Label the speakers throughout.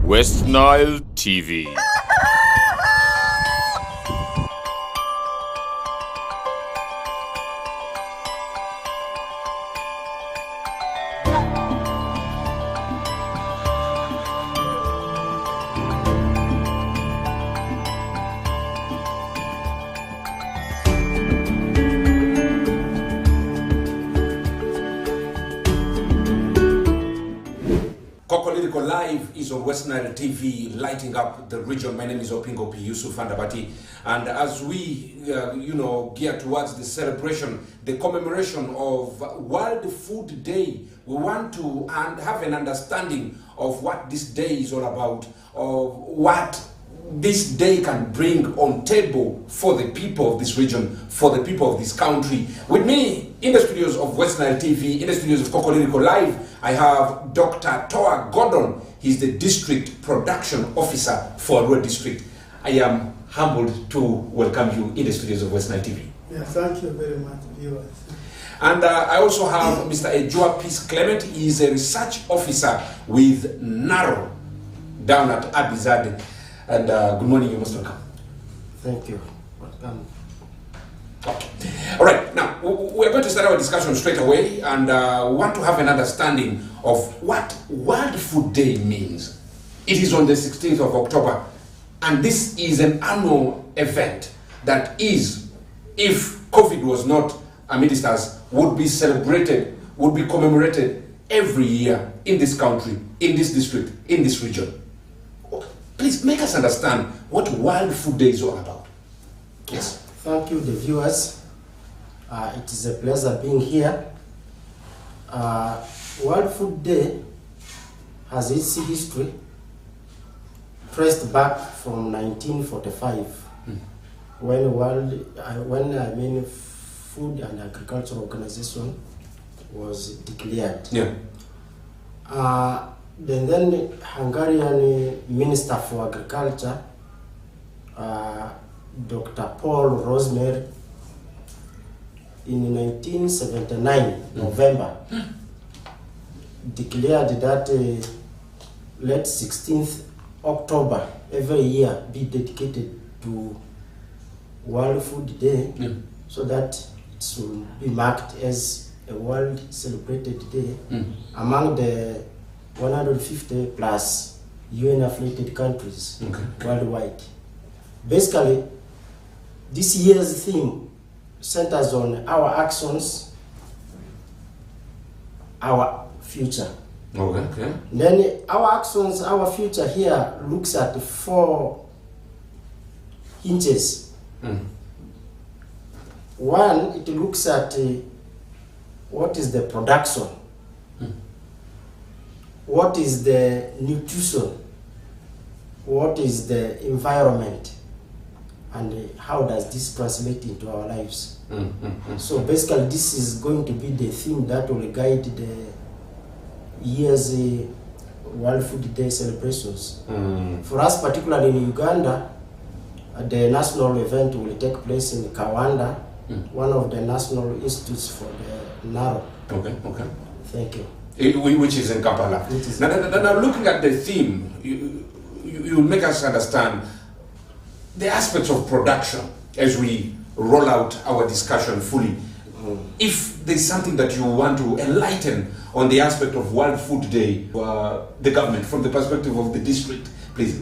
Speaker 1: West Nile TV.
Speaker 2: Kokoliriko Live is on West Nile TV, lighting up the region. My name is Opingo P. Yusuf Andabati. And as we, gear towards the celebration, the commemoration of World Food Day, we want to have an understanding of what this day is all about, of what this day can bring on table for the people of this region, for the people of this country. With me in the studios of West Nile TV, in the studios of Kokoliriko Live, I have Dr. Toa Gordon. He's the District Production Officer for Arua District. I am humbled to welcome you in the studios of West Nile TV.
Speaker 3: Yeah, thank you very much, viewers.
Speaker 2: And I also have Mr. Ejua Peace Clement. He is a research officer with NARO down at Abizade. And good morning, you most welcome.
Speaker 4: Thank you. Welcome.
Speaker 2: Okay. All right, now we're going to start our discussion straight away and want to have an understanding of what World Food Day means. It is on the 16th of October, and this is an annual event that is, if COVID was not amidst us, would be celebrated, would be commemorated every year in this country, in this district, in this region. Please make us understand what World Food Day is all about. Yes.
Speaker 4: Thank you, the viewers. It is a pleasure being here. World Food Day has its history traced back from 1945, when Food and Agriculture Organization was declared.
Speaker 2: Yeah.
Speaker 4: Then Hungarian Minister for Agriculture, Dr. Paul Rosemary, in 1979, November, declared that let 16th October every year be dedicated to World Food Day, so that it will be marked as a world celebrated day among the 150 plus UN-affiliated countries worldwide. Basically, this year's theme centers on our actions, our future.
Speaker 2: Okay.
Speaker 4: Then our actions, our future here looks at 4 hinges. One, it looks at what is the production, what is the nutrition, what is the environment, and how does this translate into our lives. So basically this is going to be the theme that will guide the year's World Food Day celebrations. For us, particularly in Uganda, the national event will take place in Kawanda, one of the national institutes for the NARO.
Speaker 2: Okay.
Speaker 4: Thank you.
Speaker 2: Which is in Kampala. Now, looking at the theme, you make us understand the aspects of production as we roll out our discussion fully. If there's something that you want to enlighten on the aspect of World Food Day, the government, from the perspective of the district, please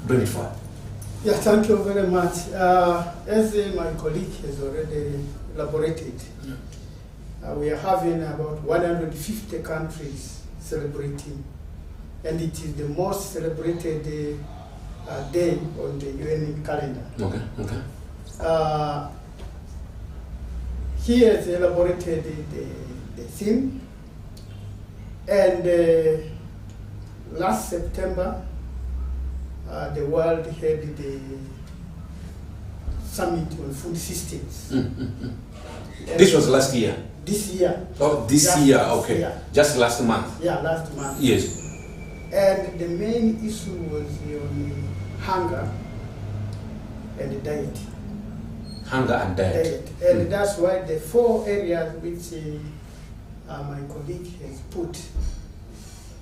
Speaker 2: bring it forward.
Speaker 3: Yeah, thank you very much. As my colleague has already elaborated, we are having about 150 countries celebrating, and it is the most celebrated day on the UN calendar.
Speaker 2: Okay.
Speaker 3: He has elaborated the theme, and last September, the world had the summit on food systems.
Speaker 2: This was last year?
Speaker 3: This year.
Speaker 2: Oh, this year, okay.
Speaker 3: Year.
Speaker 2: Just last month?
Speaker 3: Yeah, last month.
Speaker 2: Yes.
Speaker 3: And the main issue was on hunger and diet.
Speaker 2: Hunger and diet.
Speaker 3: And that's why the 4 areas which my colleague has put.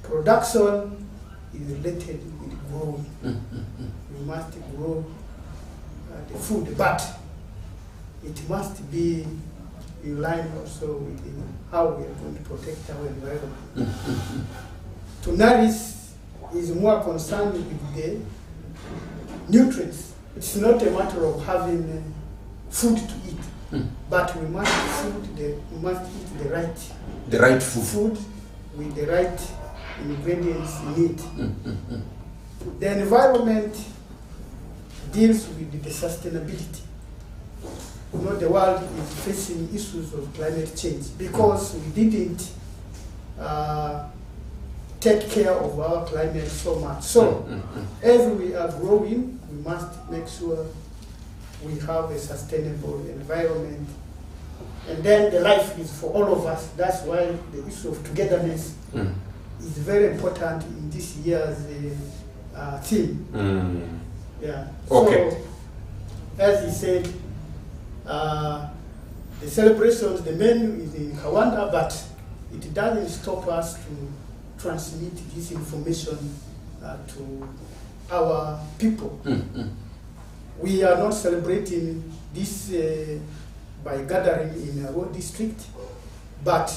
Speaker 3: Production is related with growing. We must grow the food, but it must be in line also with how we are going to protect our environment. To nourish is more concerned with the nutrients. It's not a matter of having food to eat, but we must eat the right food with the right ingredients in it. The environment deals with the sustainability. You know, the world is facing issues of climate change because we didn't take care of our climate so much. So, as we are growing, we must make sure we have a sustainable environment. And then the life is for all of us. That's why the issue of togetherness is very important in this year's theme. Yeah.
Speaker 2: Okay.
Speaker 3: So, as he said, the celebrations, the menu is in Kawanda, but it doesn't stop us to transmit this information to our people. We are not celebrating this by gathering in our district, but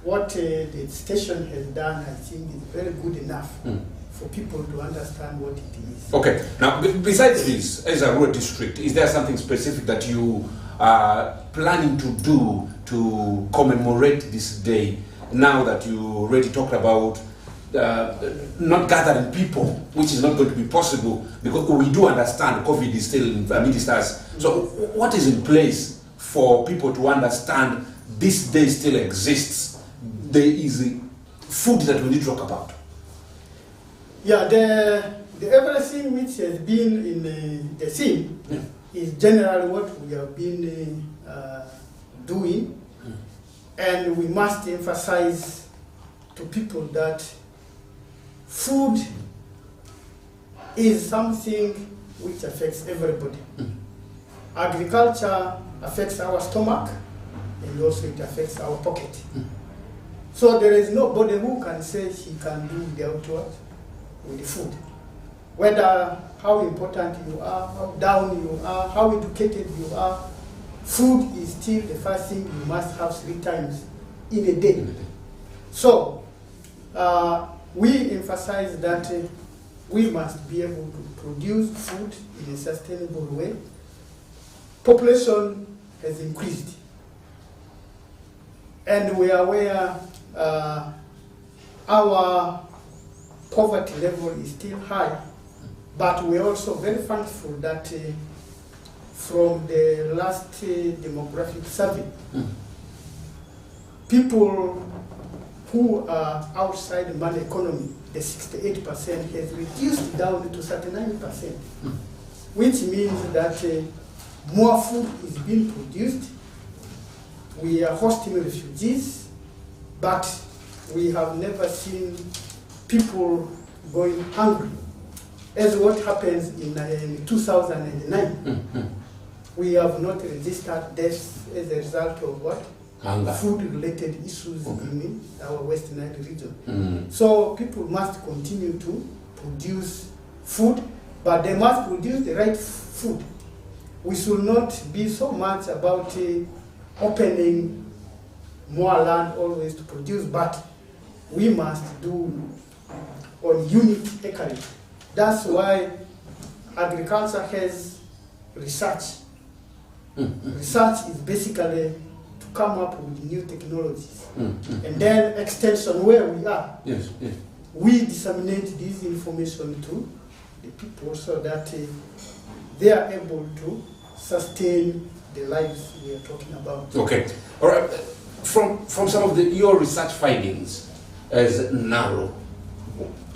Speaker 3: what the station has done, I think, is very good enough for people to understand what it is.
Speaker 2: Okay. Now, besides this, as a rural district, is there something specific that you are planning to do to commemorate this day? Now that you already talked about not gathering people, which is not going to be possible because we do understand COVID is still amidst us. So, what is in place for people to understand this day still exists? There is food that we need to talk about.
Speaker 3: Yeah, the everything which has been in the theme is generally what we have been doing, and we must emphasize to people that food is something which affects everybody. Agriculture affects our stomach, and also it affects our pocket. So there is nobody who can say he can do without what? With the food. Whether how important you are, how down you are, how educated you are, food is still the first thing you must have 3 times in a day. So we emphasize that we must be able to produce food in a sustainable way. Population has increased, and we are aware our poverty level is still high, but we are also very thankful that from the last demographic survey, people who are outside the money economy, the 68% has reduced down to 39%, which means that more food is being produced. We are hosting refugees, but we have never seen people going hungry, as what happens in 2009. We have not registered deaths as a result of what? Food-related issues in our West Nile region. So people must continue to produce food, but they must produce the right food. We should not be so much about opening more land always to produce, but we must do on unit acreage. That's why agriculture has research. Research is basically to come up with new technologies. And then extension where we are.
Speaker 2: Yes.
Speaker 3: We disseminate this information to the people so that they are able to sustain the lives we are talking about.
Speaker 2: Okay. All right. From some of your research findings as NARO,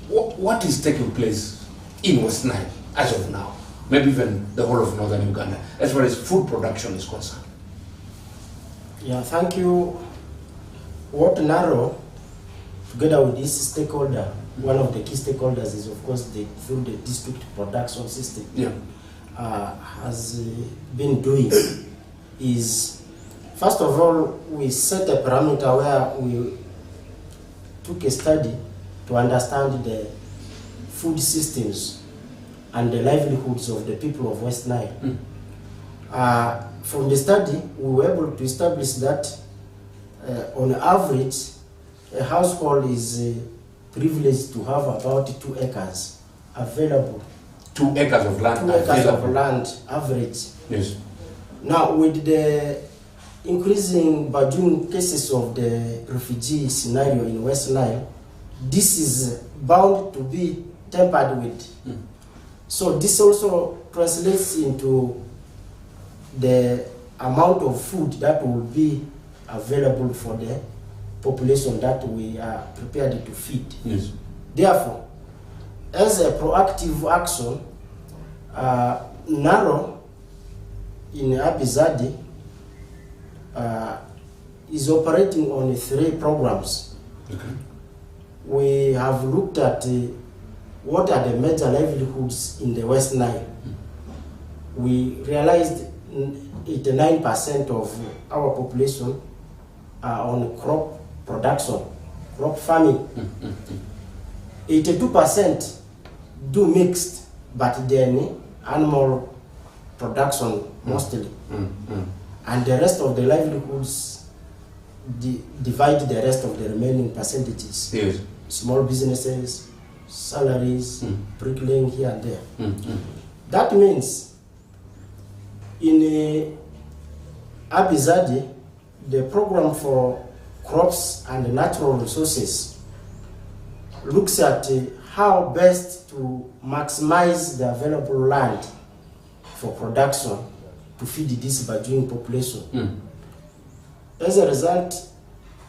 Speaker 2: what is taking place in West Nile as of now? Maybe even the whole of northern Uganda, as far as food production is concerned.
Speaker 4: Yeah, thank you. What NARO, together with this stakeholder, one of the key stakeholders is, of course, through the district production system, has been doing is, first of all, we set a parameter where we took a study to understand the food systems and the livelihoods of the people of West Nile. From the study, we were able to establish that on average, a household is privileged to have about 2 acres available.
Speaker 2: 2 acres of land
Speaker 4: 2 acres
Speaker 2: available.
Speaker 4: of land average.
Speaker 2: Yes.
Speaker 4: Now, with the increasing burgeoning cases of the refugee scenario in West Nile, this is bound to be tempered with. So this also translates into the amount of food that will be available for the population that we are prepared to feed.
Speaker 2: Yes.
Speaker 4: Therefore, as a proactive action, NARO in Abizadi is operating on 3 programs.
Speaker 2: Okay. We
Speaker 4: have looked at what are the major livelihoods in the West Nile. We realized 89% of our population are on crop production, crop farming. 82% do mixed, but then animal production mostly. And the rest of the livelihoods divide the rest of the remaining percentages.
Speaker 2: Yes.
Speaker 4: Small businesses, salaries, bricklaying here and there. That means in Abizadi, the program for crops and natural resources looks at how best to maximize the available land for production to feed this burgeoning population. As a result,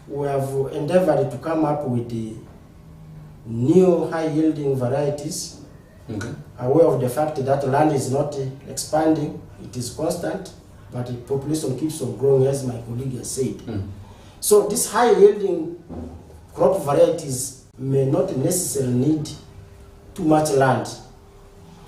Speaker 4: we have endeavored to come up with the new high-yielding varieties, aware of the fact that land is not expanding, it is constant, but the population keeps on growing, as my colleague has said. So these high-yielding crop varieties may not necessarily need too much land.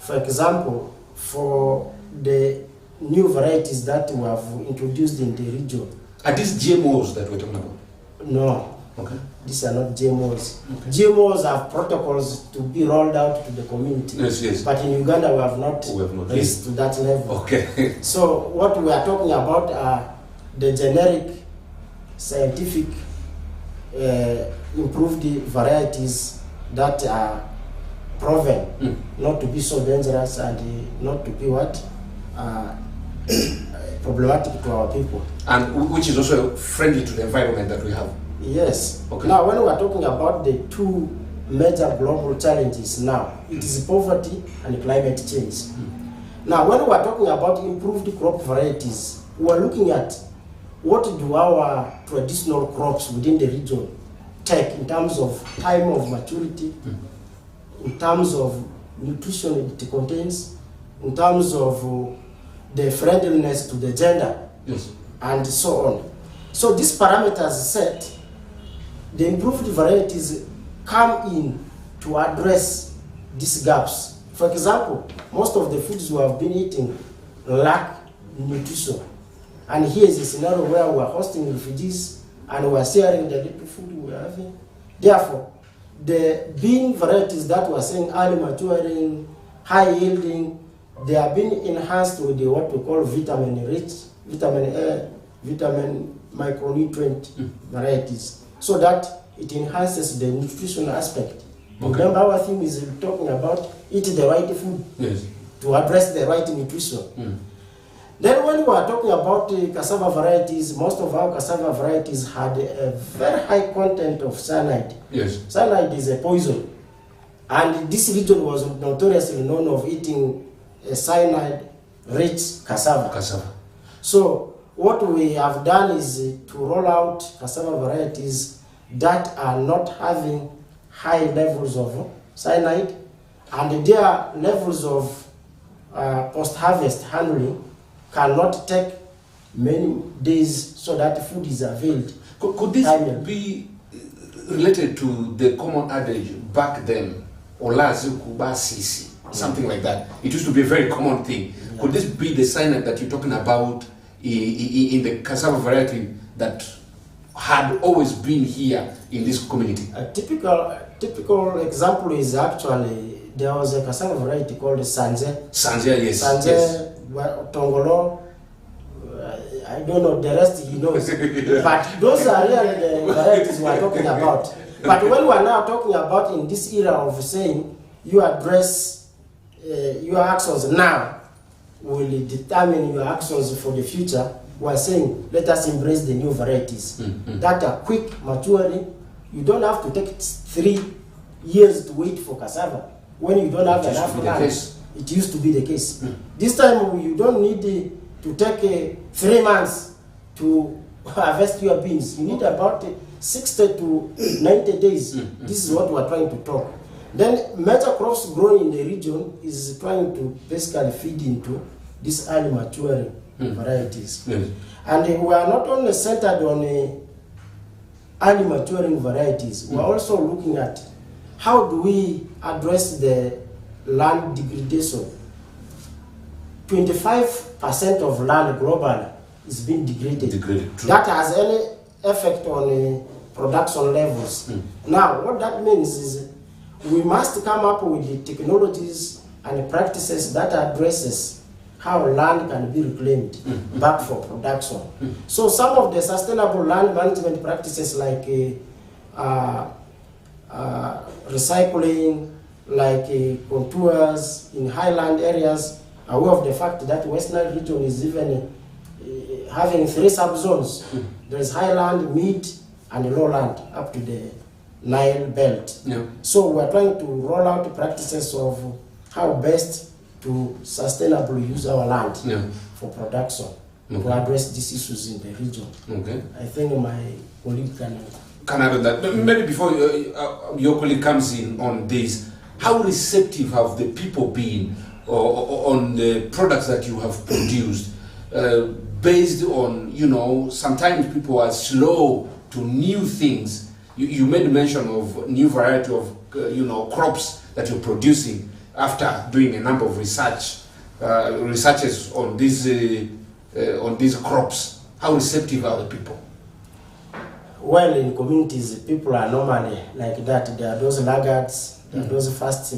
Speaker 4: For example, for the new varieties that we have introduced in the region.
Speaker 2: Are these GMOs that we're talking about?
Speaker 4: No.
Speaker 2: Okay.
Speaker 4: These are not GMOs.
Speaker 2: Okay.
Speaker 4: GMOs have protocols to be rolled out to the community.
Speaker 2: Yes, yes.
Speaker 4: But in Uganda, we have not reached to that level.
Speaker 2: Okay.
Speaker 4: So what we are talking about are the generic, scientific, improved varieties that are proven not to be so dangerous and not to be what? Problematic to our people.
Speaker 2: And which is also friendly to the environment that we have.
Speaker 4: Yes.
Speaker 2: Okay.
Speaker 4: Now, when we are talking about the 2 major global challenges now, it is poverty and climate change. Now, when we are talking about improved crop varieties, we are looking at what do our traditional crops within the region take in terms of time of maturity, in terms of nutrition it contains, in terms of the friendliness to the gender,
Speaker 2: yes,
Speaker 4: and so on. So these parameters set, the improved varieties come in to address these gaps. For example, most of the foods we have been eating lack nutrition. And here is a scenario where we are hosting refugees and we are sharing the little food we are having. Therefore, the bean varieties that we are saying early maturing, high yielding, they have been enhanced with the, what we call vitamin rich, vitamin A, vitamin micronutrient varieties, so that it enhances the nutritional aspect. Okay. Remember, our theme is talking about eat the right food, yes, to address the right nutrition. Then when we are talking about cassava varieties, most of our cassava varieties had a very high content of cyanide. Yes. Cyanide is a poison. And this region was notoriously known of eating a cyanide-rich cassava. So what we have done is to roll out cassava varieties that are not having high levels of cyanide, and their levels of post-harvest handling cannot take many days, so that food is availed.
Speaker 2: Could this be related to the common adage back then, Olazi Kuba Sisi, something like that? It used to be a very common thing. Yeah. Could this be the cyanide that you're talking about in the cassava variety that had always been here in this community?
Speaker 4: A typical typical example is actually, there was a cassava variety called Sanje.
Speaker 2: Sanje, yes.
Speaker 4: Sanje,
Speaker 2: yes.
Speaker 4: Tongolo, I don't know, the rest he knows. But those are really the varieties we are talking about. But when we are now talking about in this era of saying you address your actions now will determine your actions for the future, we are saying let us embrace the new varieties that are quick, maturing. You don't have to take 3 years to wait for cassava when you don't have enough land. It used to be the case. This time you don't need to take 3 months to harvest your beans. You need about 60 to 90 days. This is what we are trying to talk. Then major crops grown in the region is trying to basically feed into these early maturing varieties.
Speaker 2: Yes.
Speaker 4: And we are not only centered on early maturing varieties, we are also looking at how do we address the land degradation. 25% of land globally is being degraded. That has any effect on production levels. Now, what that means is we must come up with the technologies and practices that addresses how land can be reclaimed back for production. So some of the sustainable land management practices like recycling, like contours in highland areas, aware of the fact that West Nile region is even having 3 subzones. There is highland, mid, and lowland up to the Nile belt. So we are trying to roll out practices of how best to sustainably use our land for production to address these issues in the region. I think my colleague can
Speaker 2: add on that. Maybe before your colleague comes in on this, how receptive have the people been on the products that you have produced? Based on, you know, sometimes people are slow to new things. You made mention of new variety of, you know, crops that you're producing after doing a number of researches on these crops. How receptive are the people?
Speaker 4: Well, in communities, people are normally like that. There are those laggards, there are those fast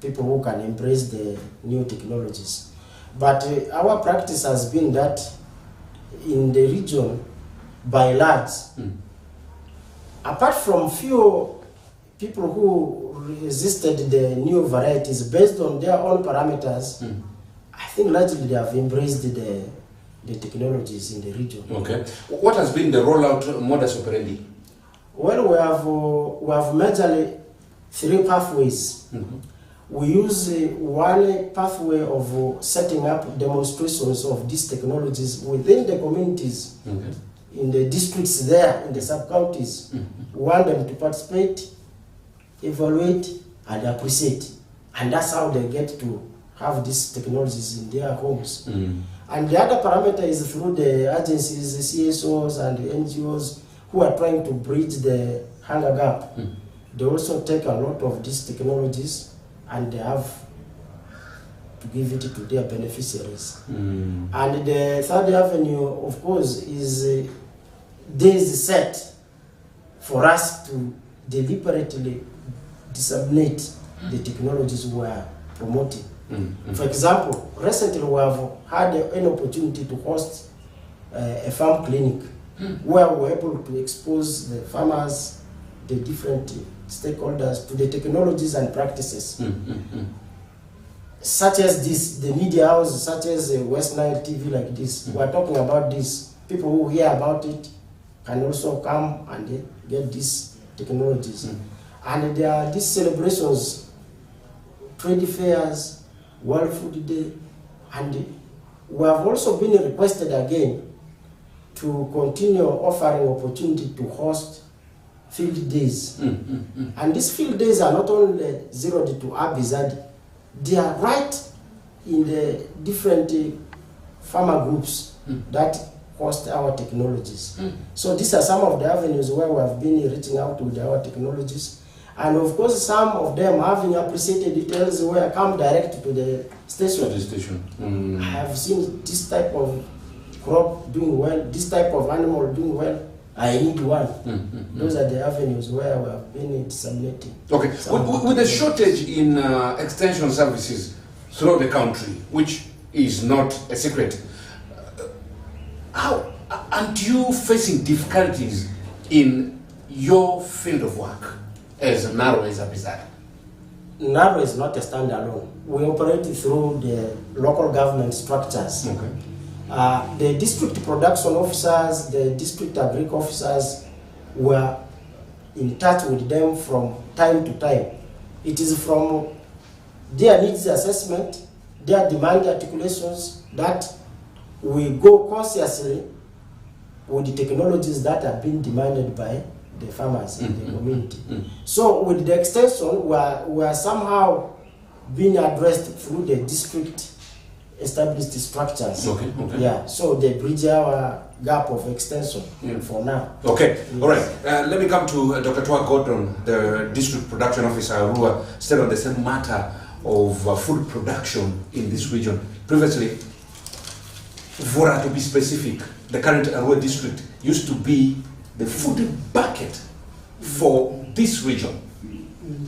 Speaker 4: people who can embrace the new technologies. But our practice has been that in the region, by large, apart from few people who resisted the new varieties based on their own parameters, I think largely they have embraced the technologies in the region.
Speaker 2: Okay. What has been the rollout modus operandi?
Speaker 4: Well, we have majorly 3 pathways. We use one pathway of setting up demonstrations of these technologies within the communities, in the districts there, in the sub-counties. We want them to participate, evaluate, and appreciate. And that's how they get to have these technologies in their homes. And the other parameter is through the agencies, the CSOs and the NGOs who are trying to bridge the hunger gap. They also take a lot of these technologies and they have to give it to their beneficiaries. And the third avenue, of course, is days set for us to deliberately disseminate the technologies we are promoting. For example, recently we have had an opportunity to host a farm clinic where we were able to expose the farmers, the different stakeholders to the technologies and practices such as this, the media house such as West Nile TV like this. We are talking about this. People who hear about it can also come and get these technologies. And there are these celebrations, trade fairs, World Food Day, and we have also been requested again to continue offering opportunity to host field days. And these field days are not only zeroed to Abizadi, they are right in the different farmer groups that host our technologies. So these are some of the avenues where we have been reaching out with our technologies. And of course, some of them having appreciated details where come direct to the station. I have seen this type of crop doing well, this type of animal doing well, I need one. Those are the avenues where we have been disseminating.
Speaker 2: Okay, with the shortage in extension services throughout the country, which is not a secret, how aren't you facing difficulties in your field of work as Naro as a bizarre?
Speaker 4: NARO is not a standalone. We operate through the local government structures.
Speaker 2: Okay.
Speaker 4: The district production officers, the district agric officers were in touch with them from time to time. It is from their needs assessment, their demand articulations that we go consciously with the technologies that are being demanded by the farmers in the community. So with the extension, we are somehow being addressed through the district established structures.
Speaker 2: Okay, okay.
Speaker 4: Yeah, so they bridge our gap of extension for now.
Speaker 2: Okay,
Speaker 4: Yes.
Speaker 2: all right. Let me come to Dr. Twa Gordon, the district production officer, who are still on the same matter of food production in this region. Previously, Vora, to be specific, the current Arua district used to be the food bucket for this region.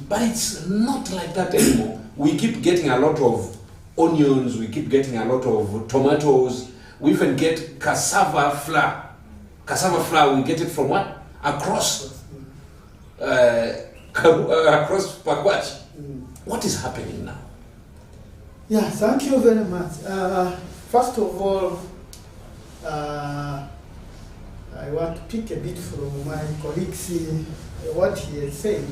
Speaker 2: But it's not like that anymore. We keep getting a lot of onions, we keep getting a lot of tomatoes, we even get cassava flour. Cassava flour, we get it from what? Across Pakwach. What is happening now?
Speaker 3: Yeah, thank you very much. First of all, I want to pick a bit from my colleagues, what he has said.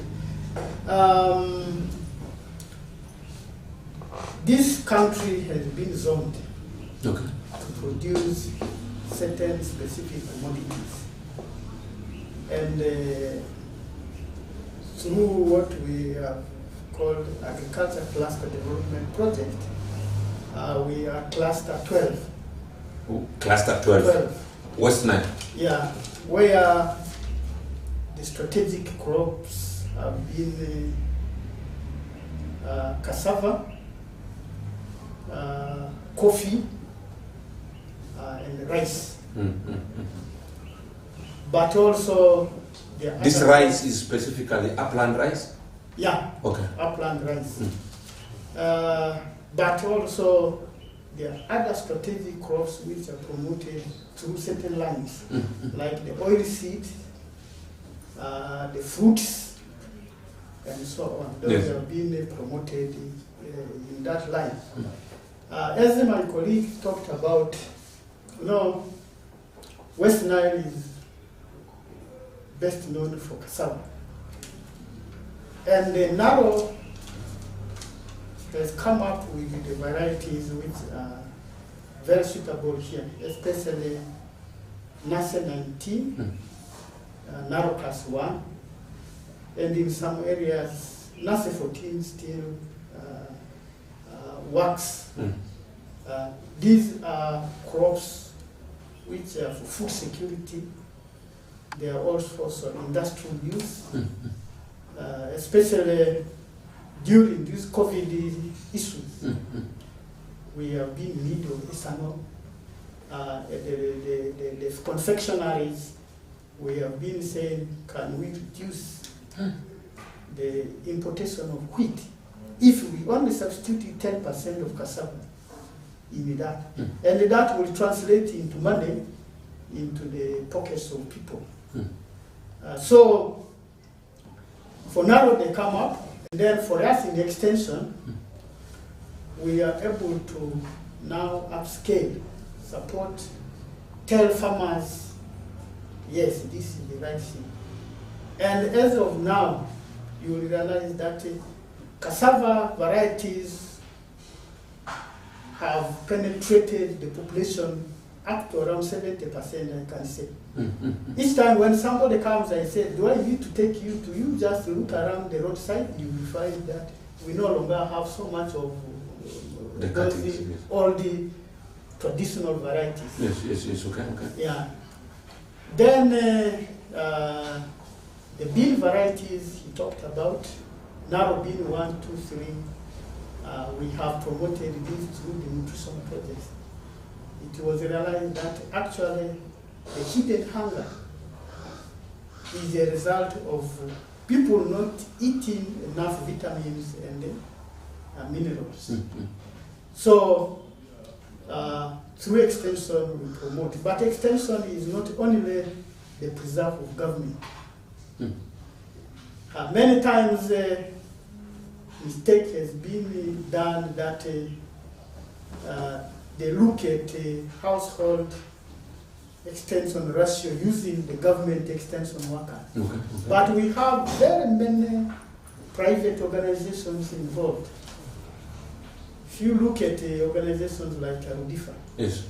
Speaker 3: This country has been zoned to produce certain specific commodities. And through what we have called Agriculture Cluster Development Project, we are Cluster 12.
Speaker 2: Cluster 12. West Nile.
Speaker 3: Yeah, where the strategic crops have been cassava, coffee, and rice. But also
Speaker 2: this rice is specifically upland rice?
Speaker 3: Yeah,
Speaker 2: okay.
Speaker 3: Upland rice. But also there are other strategic crops which are promoted through certain lines, like the oil seed, the fruits, and so on. Those have been promoted in that line. As my colleague talked about, West Nile is best known for cassava. And the Naro has come up with the varieties which are very suitable here, especially Nase 19, Narocas 1, and in some areas, Nase 14 still works. These are crops which are for food security. They are also for industrial use, especially during these COVID issues. We have been in need of ethanol. The confectionaries, we have been saying, can we reduce the importation of wheat if we only substitute 10% of cassava in that? And that will translate into money into the pockets of people. So for now they come up, and then for us in the extension, we are able to now upscale, support, tell farmers, yes, this is the right thing. And as of now, you will realize that cassava varieties have penetrated the population up to around 70%, I can say. Each time when somebody comes and says, do I need to take you to you just look around the roadside, you will find that we no longer have so much of all the traditional varieties.
Speaker 2: Yes, okay.
Speaker 3: Yeah. Then the bean varieties he talked about, narrow bean 1, 2, 3, we have promoted this through the nutrition project. It was realized that actually the hidden hunger is a result of people not eating enough vitamins and minerals. So, through extension we promote. But extension is not only the preserve of government. Many times mistake has been done that they look at household extension ratio using the government extension workers.
Speaker 2: Okay.
Speaker 3: But we have very many private organizations involved. If you look at organizations like Rudifa,
Speaker 2: Yes.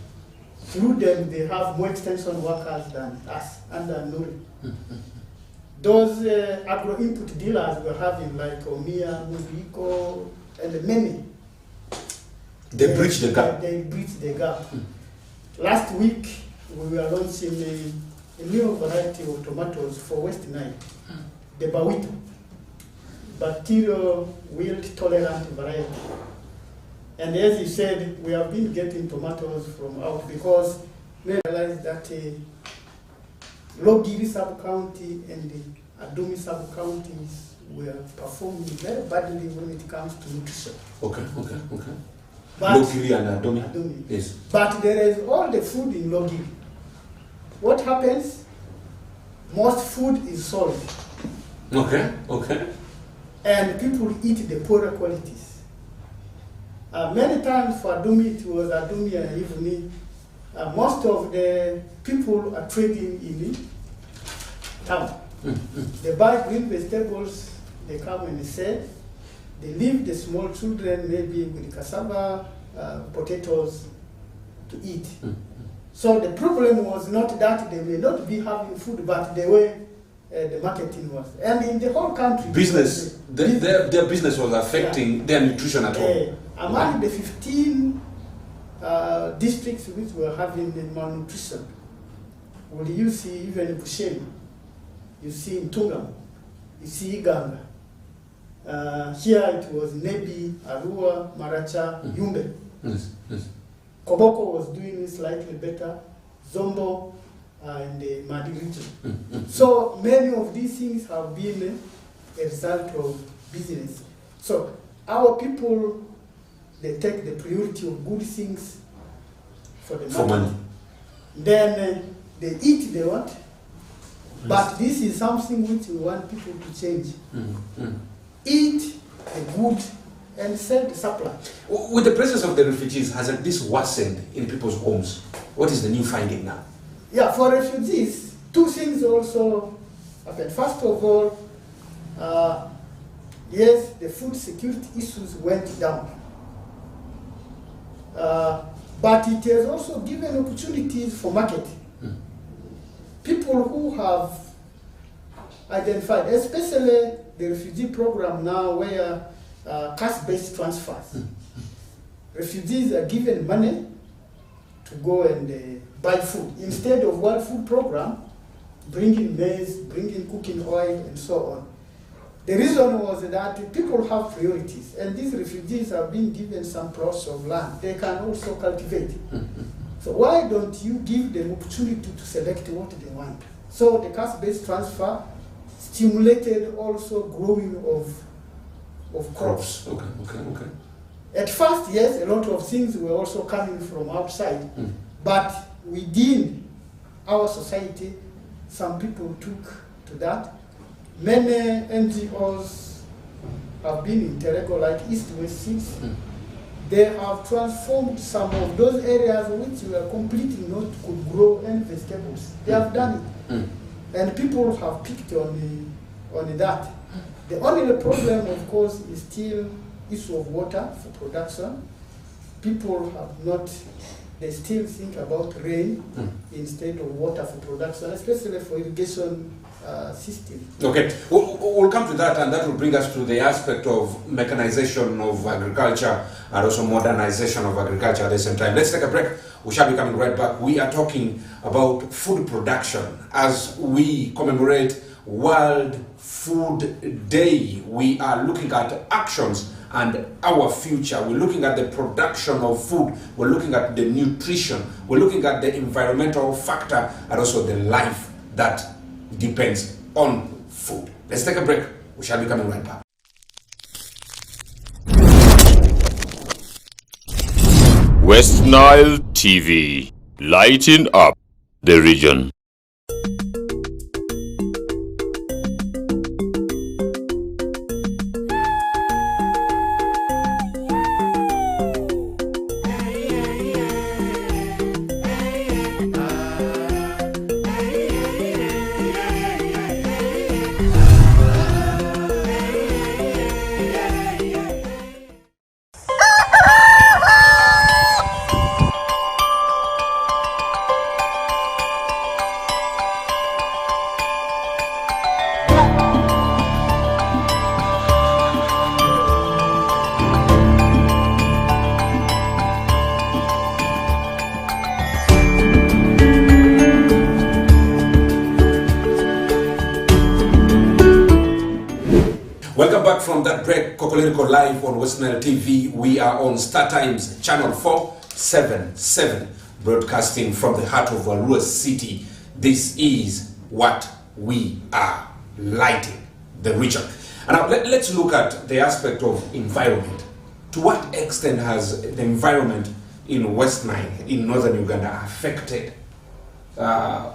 Speaker 3: through them they have more extension workers than us under Nuri. Those agro-input dealers we're having like Kokoliriko and many.
Speaker 2: They bridge the gap.
Speaker 3: They bridge the gap. Last week we were launching a new variety of tomatoes for West Nile, the Bawito, bacterial wilt tolerant variety. And as you said, we have been getting tomatoes from out because we realized that Logiri sub-county and the Adumi sub-counties were performing very badly when it comes to nutrition.
Speaker 2: Okay.
Speaker 3: But,
Speaker 2: Logiri and Adomi.
Speaker 3: Adumi.
Speaker 2: Yes.
Speaker 3: But there is all the food in Logiri. What happens? Most food is sold.
Speaker 2: Okay.
Speaker 3: And people eat the poorer qualities. Many times for Adumi, it was Adumi and Ivuni. Most of the people are trading in town. They buy green vegetables, they come and they sell. They leave the small children maybe with cassava, potatoes to eat. So the problem was not that they may not be having food, but the way the marketing was. And in the whole country,
Speaker 2: Business. Their business was affecting their nutrition at home.
Speaker 3: Among the 15 districts which were having the malnutrition, well, you see even in Busheni, you see in Tungam, you see Iganga. Here it was Nebi, Arua, Maracha, Yumbe.
Speaker 2: Yes.
Speaker 3: Koboko was doing slightly better, Zombo, in the Madi region. So many of these things have been a result of business. So our people, they take the priority of good things for the
Speaker 2: For money.
Speaker 3: Then they eat they want. But this is something which we want people to change. Eat the good and sell the supply.
Speaker 2: With the presence of the refugees, has this worsened in people's homes? What is the new finding now?
Speaker 3: Yeah, for refugees, two things also happened. First of all, yes, the food security issues went down. But it has also given opportunities for market. People who have identified, especially the refugee program now where cash-based transfers. Refugees are given money to go and buy food. Instead of World Food Program, bringing maize, bringing cooking oil, and so on. The reason was that people have priorities, and these refugees have been given some plots of land. They can also cultivate. So why don't you give them opportunity to select what they want? So the cash-based transfer stimulated also growing of crops.
Speaker 2: Okay.
Speaker 3: At first, yes, a lot of things were also coming from outside, but within our society, some people took to that. Many NGOs have been in Terego, like East West 6. They have transformed some of those areas which were completely not could grow any vegetables. They have done it. And people have picked on that. The only problem, of course, is still issue of water for production. People have not, they still think about rain instead of water for production, especially for irrigation system.
Speaker 2: Okay, we'll come to that, and that will bring us to the aspect of mechanization of agriculture and also modernization of agriculture at the same time. Let's take a break. We shall be coming right back. We are talking about food production as we commemorate World Food Day. We are looking at actions and our future. We're looking at the production of food. We're looking at the nutrition. We're looking at the environmental factor and also the life that depends on food. Let's take a break. We shall be coming right back.
Speaker 1: West Nile TV, lighting up the region.
Speaker 2: Welcome back from that break. Kokoliriko live on West Nile TV. We are on Star Times channel 477, broadcasting from the heart of Arua City. This is what we are, lighting the region. And now let's look at the aspect of environment. To what extent has the environment in West Nile, in northern Uganda, affected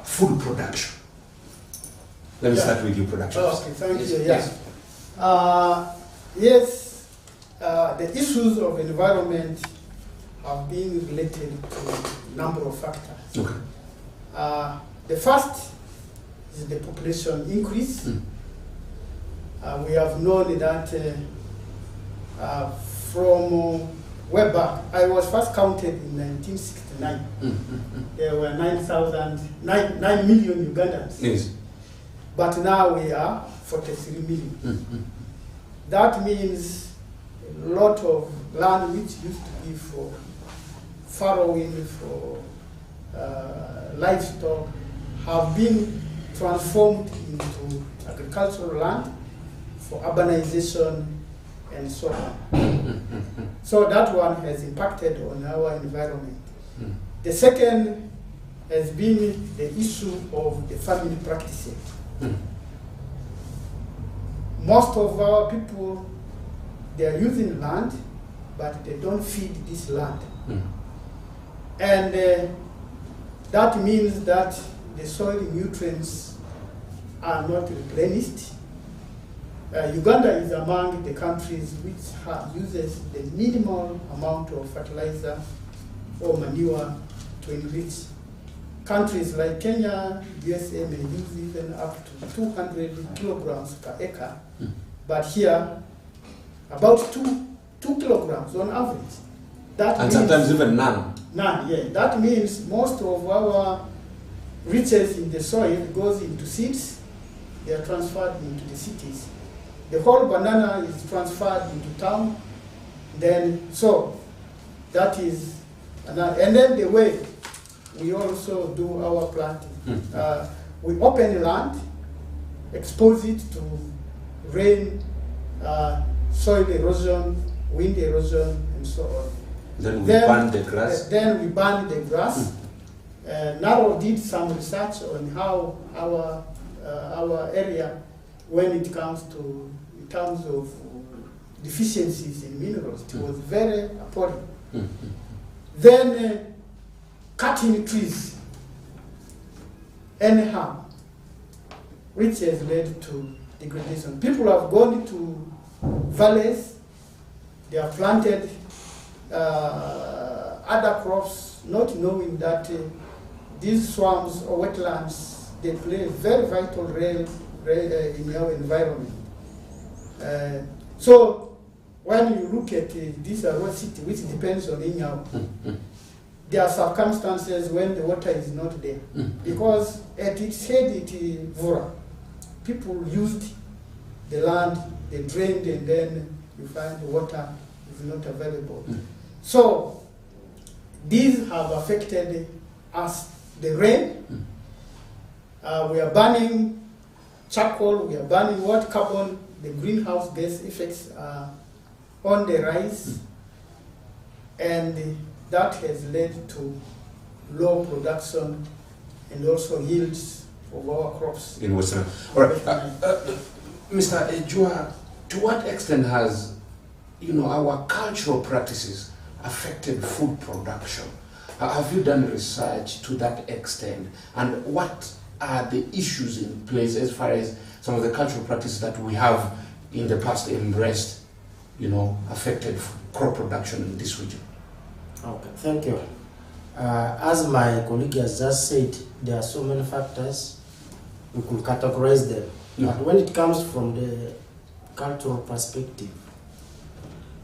Speaker 2: food production? Let me start with you, production.
Speaker 3: Okay, thank you.
Speaker 2: Yes.
Speaker 3: Yes, the issues of environment have been related to a number of factors.
Speaker 2: Okay.
Speaker 3: The first is the population increase. We have known that from way back, I was first counted in 1969. There were 9 million Ugandans.
Speaker 2: Yes.
Speaker 3: But now we are 43 million. That means a lot of land which used to be for farrowing, for livestock, have been transformed into agricultural land for urbanization and so on. So that one has impacted on our environment. The second has been the issue of the farming practices. Most of our people, they are using land, but they don't feed this land. And that means that the soil nutrients are not replenished. Uganda is among the countries which uses the minimal amount of fertilizer or manure to enrich. Countries like Kenya, USA may use even up to 200 kilograms per acre, but here about 2 kilograms on average.
Speaker 2: And sometimes even none.
Speaker 3: None, yeah. That means most of our riches in the soil goes into seeds. They are transferred into the cities. The whole banana is transferred into town. Then, so that is, and then the way we also do our planting. We open land, expose it to rain, soil erosion, wind erosion, and so on.
Speaker 2: Then we burn the grass.
Speaker 3: Then we burn the grass. Naro did some research on how our area, when it comes to in terms of deficiencies in minerals, it was very appalling. Then cutting trees anyhow, which has led to degradation. People have gone to valleys, they have planted other crops, not knowing that these swamps or wetlands, they play a very vital role in our environment. So when you look at this Arua city, which depends on Inyao, there are circumstances when the water is not there. Because at its head, it is Vura. People used the land, they drained, and then you find the water is not available. So these have affected us. The rain, we are burning charcoal, we are burning what carbon, the greenhouse gas effects are on the rise, and that has led to low production and also yields of our crops.
Speaker 2: In Western. All right, Mr. Ejua, to what extent has, our cultural practices affected food production? Have you done research to that extent? And what are the issues in place as far as some of the cultural practices that we have in the past embraced, affected crop production in this region?
Speaker 4: Okay, thank you. As my colleague has just said, there are so many factors. We could categorize them. But when it comes from the cultural perspective,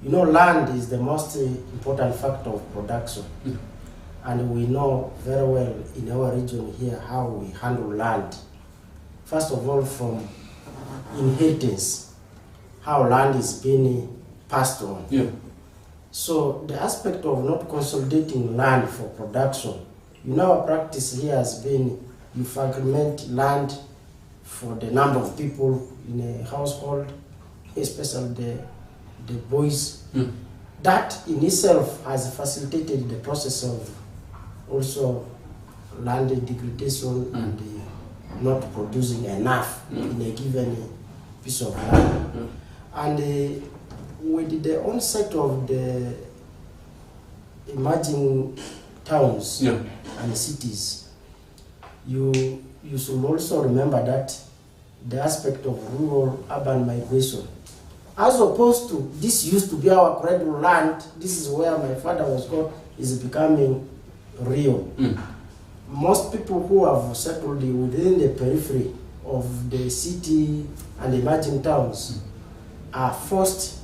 Speaker 4: land is the most important factor of production. And we know very well in our region here how we handle land. First of all, from inheritance, how land is being passed on. So the aspect of not consolidating land for production, our practice here has been you fragment land for the number of people in a household, especially the boys. That in itself has facilitated the process of also land degradation and not producing enough in a given piece of land. And with the onset of the emerging towns and cities, you should also remember that the aspect of rural-urban migration, as opposed to this used to be our cradle land, this is where my father was born, is becoming real. Most people who have settled within the periphery of the city and emerging towns are forced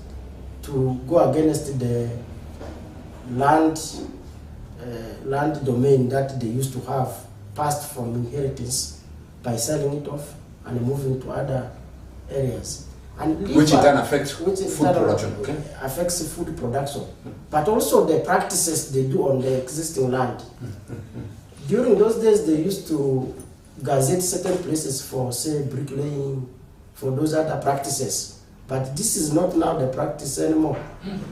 Speaker 4: to go against the land domain that they used to have passed from inheritance by selling it off and moving to other areas. And
Speaker 2: which in turn affects food production.
Speaker 4: Affects food production, but also the practices they do on the existing land. During those days, they used to gazette certain places for, say, bricklaying, for those other practices. But this is not now the practice anymore.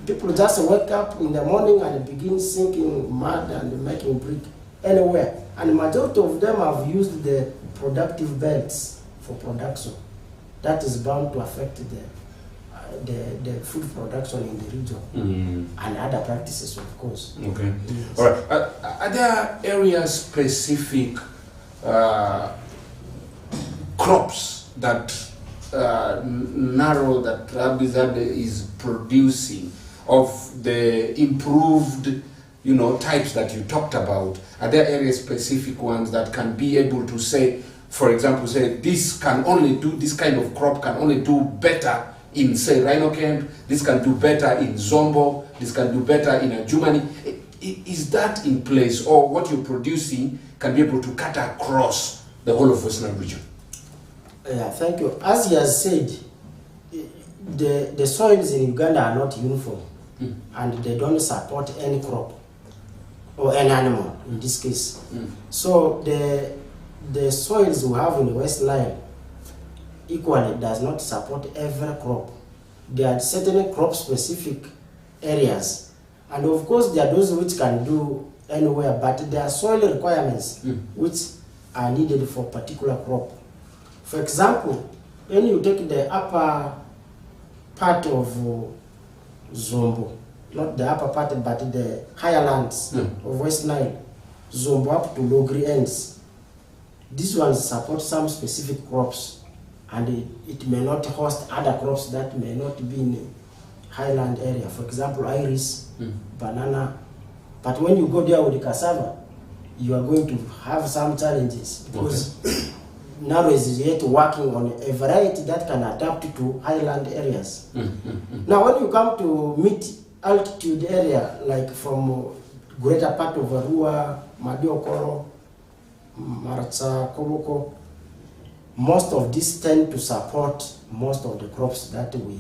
Speaker 4: People just wake up in the morning and begin sinking mud and making brick anywhere. And the majority of them have used the productive beds for production. That is bound to affect the food production in the region and other practices, of course.
Speaker 2: Okay. Yes. All right. Are there area-specific crops that narrow that Rabizade is producing of the improved, types that you talked about? Are there area-specific ones that can be able to say, for example, say this kind of crop can only do better in, say, Rhino Camp, this can do better in Zombo, this can do better in Adjumani? Is that in place, or what you're producing can be able to cut across the whole of Western region?
Speaker 4: Yeah, thank you. As he has said, the soils in Uganda are not uniform, and they don't support any crop or any animal in this case. So the soils we have in the West Nile equally does not support every crop. There are certain crop-specific areas, and of course there are those which can do anywhere, but there are soil requirements which are needed for particular crop. For example, when you take the upper part of Zombo, not the upper part, but the higher lands of West Nile, Zombo up to Logri ends, these ones support some specific crops, and it may not host other crops that may not be in a highland area. For example, iris, banana. But when you go there with the cassava, you are going to have some challenges because Naro is yet working on a variety that can adapt to highland areas. Now, when you come to mid-altitude area, like from greater part of Arua, Madiokoro, Maratsa, Koboko, most of these tend to support most of the crops that we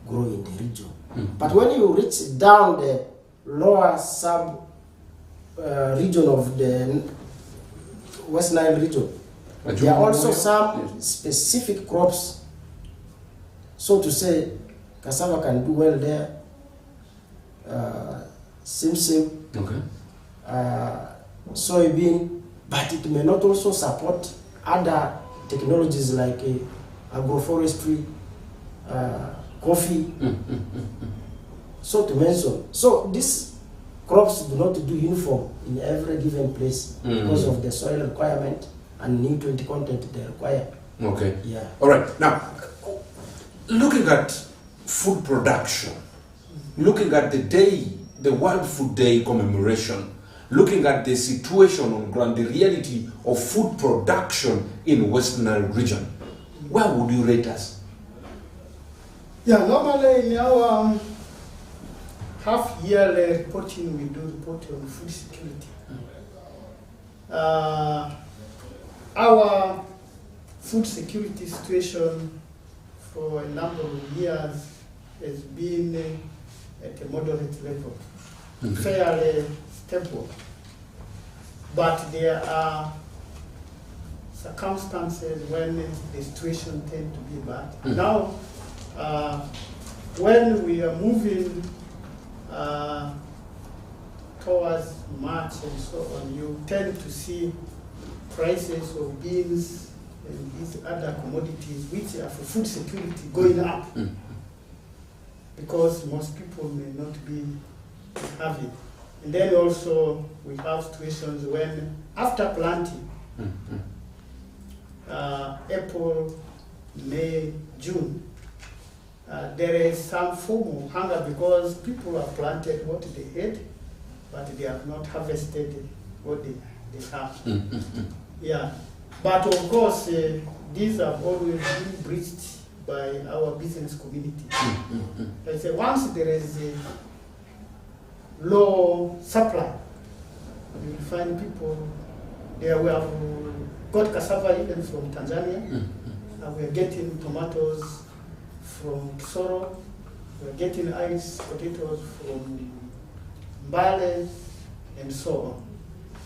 Speaker 4: grow in the region. But when you reach down the lower sub region of the West Nile region, there are also some specific crops. So to say, cassava can do well there, simsim, soybean, but it may not also support other technologies like agroforestry, coffee, so to mention. So these crops do not do uniform in every given place because of the soil requirement and nutrient content they require.
Speaker 2: Okay.
Speaker 4: Yeah.
Speaker 2: All right. Now, looking at food production, looking at the World Food Day commemoration, looking at the situation on ground, the reality of food production in West Nile region, where would you rate us?
Speaker 3: Yeah, normally in our half-yearly reporting, we do report on food security. Our food security situation for a number of years has been at a moderate level, fairly stable. But there are circumstances when the situation tends to be bad. Now, when we are moving towards March and so on, you tend to see prices of beans and these other commodities which are for food security going up because most people may not be having. And then also we have situations when after planting, April, May, June, there is some form of hunger because people have planted what they had, but they have not harvested what they have. Yeah, but of course, these have always been breached by our business community. I say once there is a low supply, you will find people there. We have got cassava even from Tanzania, and we are getting tomatoes from Kisoro, we are getting ice potatoes from Mbale, and so on.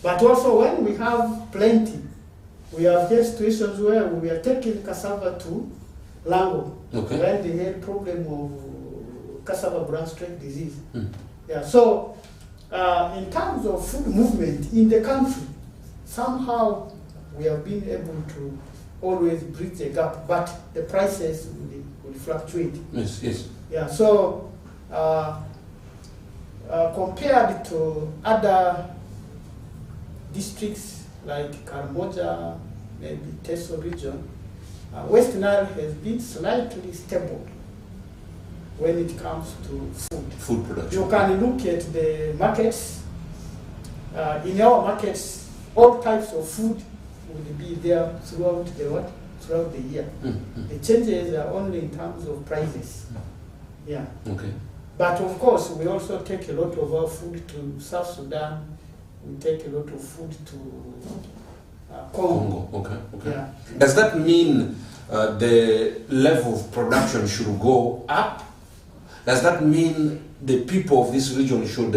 Speaker 3: But also when we have plenty, we have had situations where we are taking cassava to Lango, when they had problem of cassava brown streak disease. Yeah, so in terms of food movement in the country, somehow we have been able to always bridge the gap, but the prices will fluctuate.
Speaker 2: Yes, yes.
Speaker 3: Yeah, so compared to other districts like Karamoja, maybe Teso region, West Nile has been slightly stable when it comes to food.
Speaker 2: Food production.
Speaker 3: You can look at the markets. In our markets, all types of food will be there throughout the year. The changes are only in terms of prices. Yeah.
Speaker 2: Okay.
Speaker 3: But of course, we also take a lot of our food to South Sudan. We take a lot of food to Congo.
Speaker 2: Okay.
Speaker 3: Yeah.
Speaker 2: Does that mean the level of production should go up? Does that mean the people of this region should,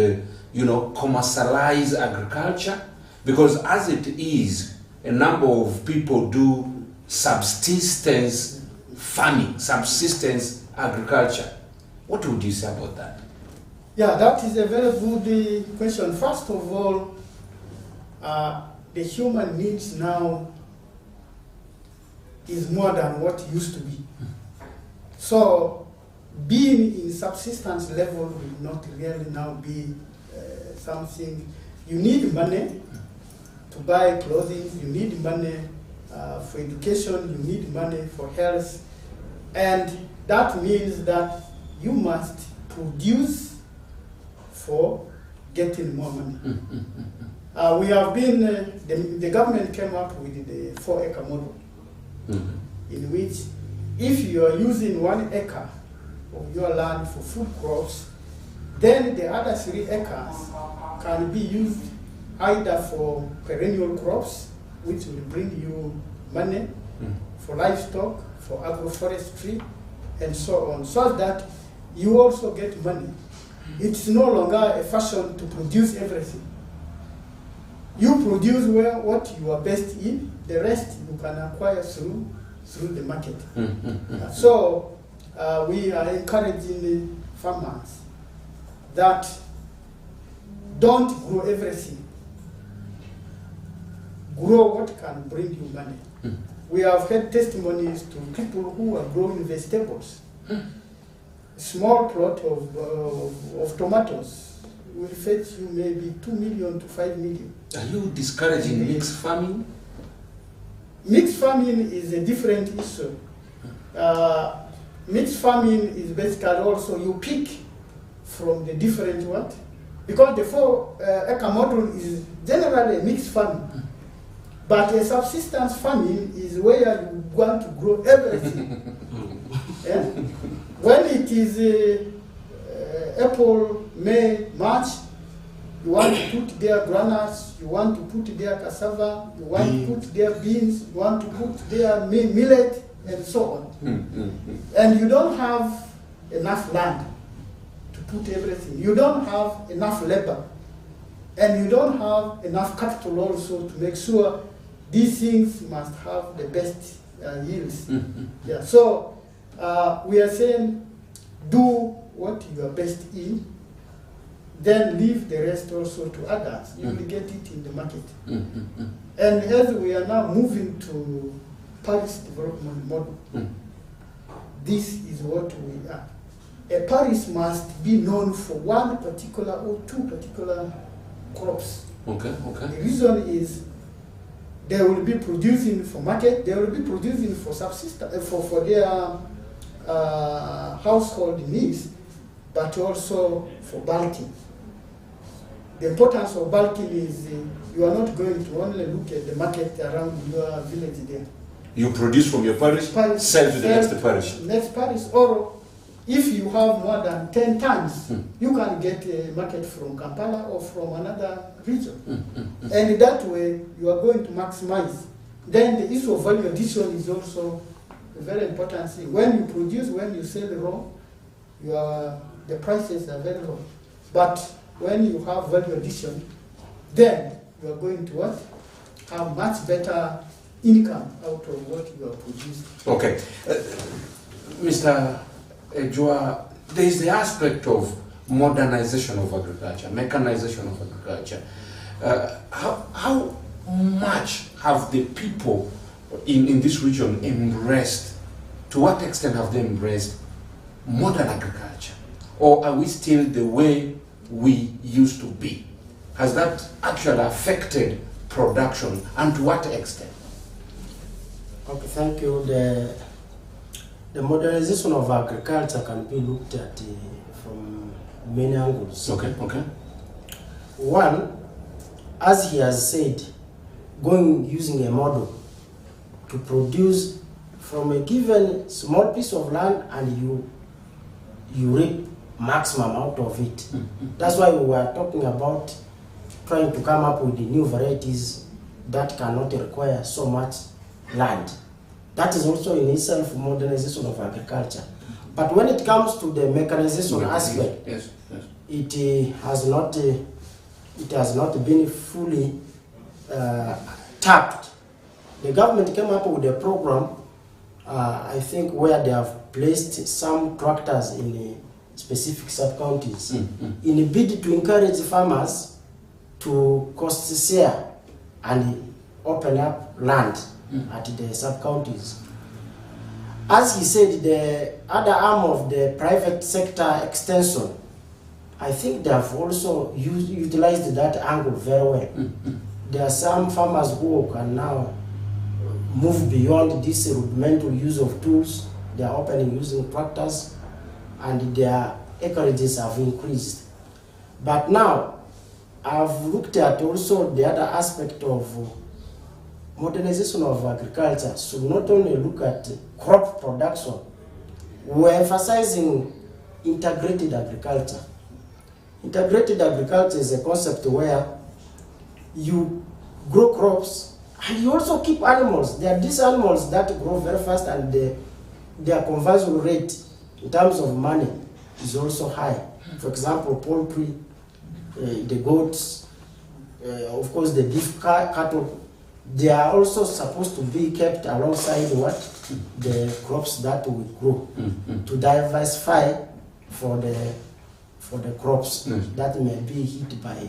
Speaker 2: commercialize agriculture? Because as it is, a number of people do subsistence farming, subsistence agriculture. What would you say about that?
Speaker 3: Yeah, that is a very good question. First of all, the human needs now is more than what it used to be. So being in subsistence level will not really now be something. You need money to buy clothing, you need money for education, you need money for health, and that means that you must produce for getting more money. We have been, the government came up with the 4-acre model, in which if you are using 1 acre of your land for food crops, then the other 3 acres can be used either for perennial crops, which will bring you money, for livestock, for agroforestry, and so on, so that you also get money. It's no longer a fashion to produce everything. You produce what you are best in, the rest you can acquire through the market. So we are encouraging the farmers that don't grow everything. grow what can bring you money. We have had testimonies to people who are growing vegetables. Small plot of tomatoes will fetch you maybe 2 million to 5 million.
Speaker 2: Are you discouraging mixed farming?
Speaker 3: Mixed farming is a different issue. Mixed farming is basically also you pick from the different what? Because the 4-acre model is generally a mixed farming. But a subsistence farming is where you want to grow everything. Yeah? When it is April, May, March, you want to put their granules, you want to put their cassava, you want to put their beans, you want to put their millet, and so on. And you don't have enough land to put everything. You don't have enough labor. And you don't have enough capital also to make sure these things must have the best yields. Yeah. So we are saying do what you are best in, then leave the rest also to others. You will get it in the market. And as we are now moving to Paris development model, this is what we are. A Paris must be known for one particular or two particular crops.
Speaker 2: Okay.
Speaker 3: The reason is they will be producing for market, they will be producing for subsistence, for their household needs, but also for bulking. The importance of bulking is you are not going to only look at the market around your village there.
Speaker 2: You produce from your parish, sell to the next parish.
Speaker 3: Next parish, or if you have more than 10 tons, you can get a market from Kampala or from another region. And that way, you are going to maximize. Then the issue of value addition is also a very important thing. When you produce, when you sell raw, the prices are very low. But when you have value addition, then you are going to what? Have much better income out of what you are producing.
Speaker 2: Okay. Mr. Ejua, there is the aspect of modernization of agriculture, mechanization of agriculture. How much have the people in this region embraced, to what extent have they embraced modern agriculture? Or are we still the way we used to be? Has that actually affected production, and to what extent?
Speaker 4: Okay, thank you. The modernization of agriculture can be looked at from many angles.
Speaker 2: Okay.
Speaker 4: One, as he has said, using a model to produce from a given small piece of land, and you reap maximum out of it. That's why we were talking about trying to come up with the new varieties that cannot require so much land. That is also in itself modernization of agriculture. But when it comes to the mechanization aspect,
Speaker 2: yes.
Speaker 4: it has not been fully tapped. The government came up with a program, I think, where they have placed some tractors in specific sub-counties in a bid to encourage farmers to cost share and open up land at the sub-counties. As he said, the other arm of the private sector extension, I think they have also utilized that angle very well. There are some farmers who can now move beyond this rudimental use of tools. They are opening using tractors, and their acreages have increased. But now, I've looked at also the other aspect of modernization of agriculture. So not only look at crop production, we're emphasizing integrated agriculture. Integrated agriculture is a concept where you grow crops and you also keep animals. There are these animals that grow very fast, and their conversion rate in terms of money is also high. For example, poultry, the goats, of course the beef cattle, they are also supposed to be kept alongside the crops that we grow to diversify for the crops that may be hit by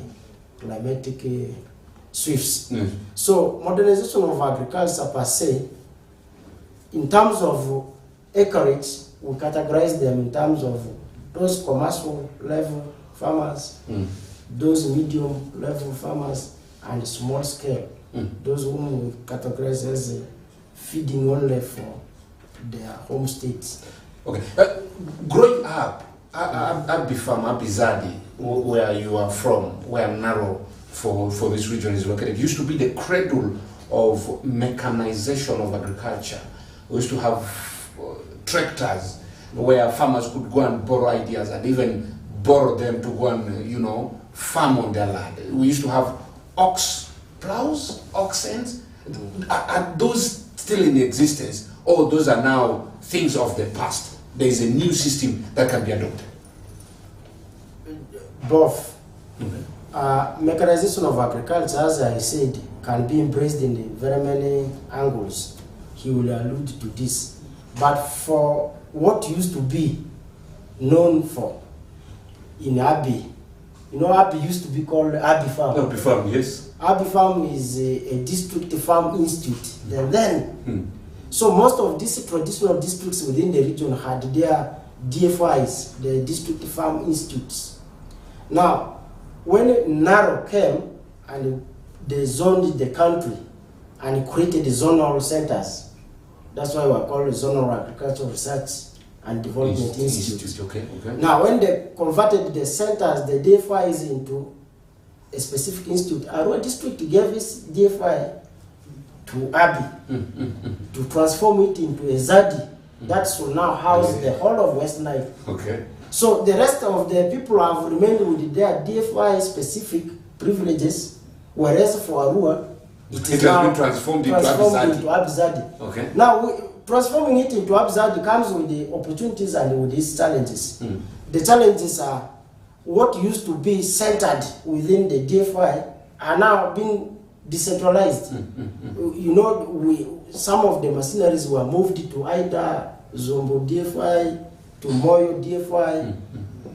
Speaker 4: climatic swifts. So modernization of agriculture per se, in terms of acreage, we categorize them in terms of those commercial level farmers, those medium level farmers, and small scale, those whom we categorize as feeding only for their home states.
Speaker 2: Okay. Growing up, Abifam, Abizadi, where you are from, where Narrow for this region is located, used to be the cradle of mechanization of agriculture. We used to have tractors where farmers could go and borrow ideas and even borrow them to go and, farm on their land. We used to have ox plows, oxens. Are those still in existence, or those are now things of the past? There is a new system that can be adopted.
Speaker 4: Both. Mechanization of agriculture, as I said, can be embraced in very many angles. He will allude to this. But for what used to be known for in Abi, Abi used to be called Abi Farm.
Speaker 2: Abi Farm, yes.
Speaker 4: Abi Farm is a district farm institute. Then, so most of these traditional districts within the region had their DFIs, the district farm institutes. Now, when Naro came and they zoned the country and created the zonal centers, that's why we are called Zonal Agricultural Research and Development Institute.
Speaker 2: Okay.
Speaker 4: Now, when they converted the centers, the DFIs into a specific institute, Arua district gave its DFI to Abi to transform it into a ZADI that will now house the whole of West Nile.
Speaker 2: Okay.
Speaker 4: So the rest of the people have remained with their DFI specific privileges, whereas for Arua, it is now
Speaker 2: been transformed into
Speaker 4: Abizadi.
Speaker 2: Okay.
Speaker 4: Now, transforming it into Abizadi comes with the opportunities and with its challenges. The challenges are what used to be centered within the DFI are now being decentralized. Some of the machineries were moved to either Zombo DFI, to Moyo DFI,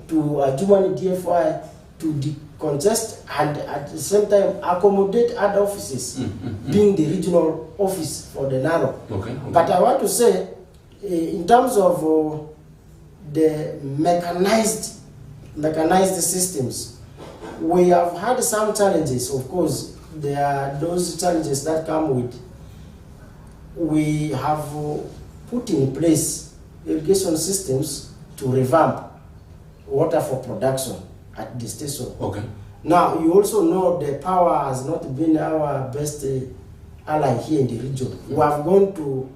Speaker 4: to Ajumani DFI, to decongest and at the same time accommodate other offices, being the regional office for the Naro.
Speaker 2: Okay.
Speaker 4: But I want to say, in terms of the mechanized systems, we have had some challenges. Of course, there are those challenges that come with. We have put in place irrigation systems to revamp water for production at the station.
Speaker 2: Okay.
Speaker 4: Now, you also know the power has not been our best ally here in the region. We have gone to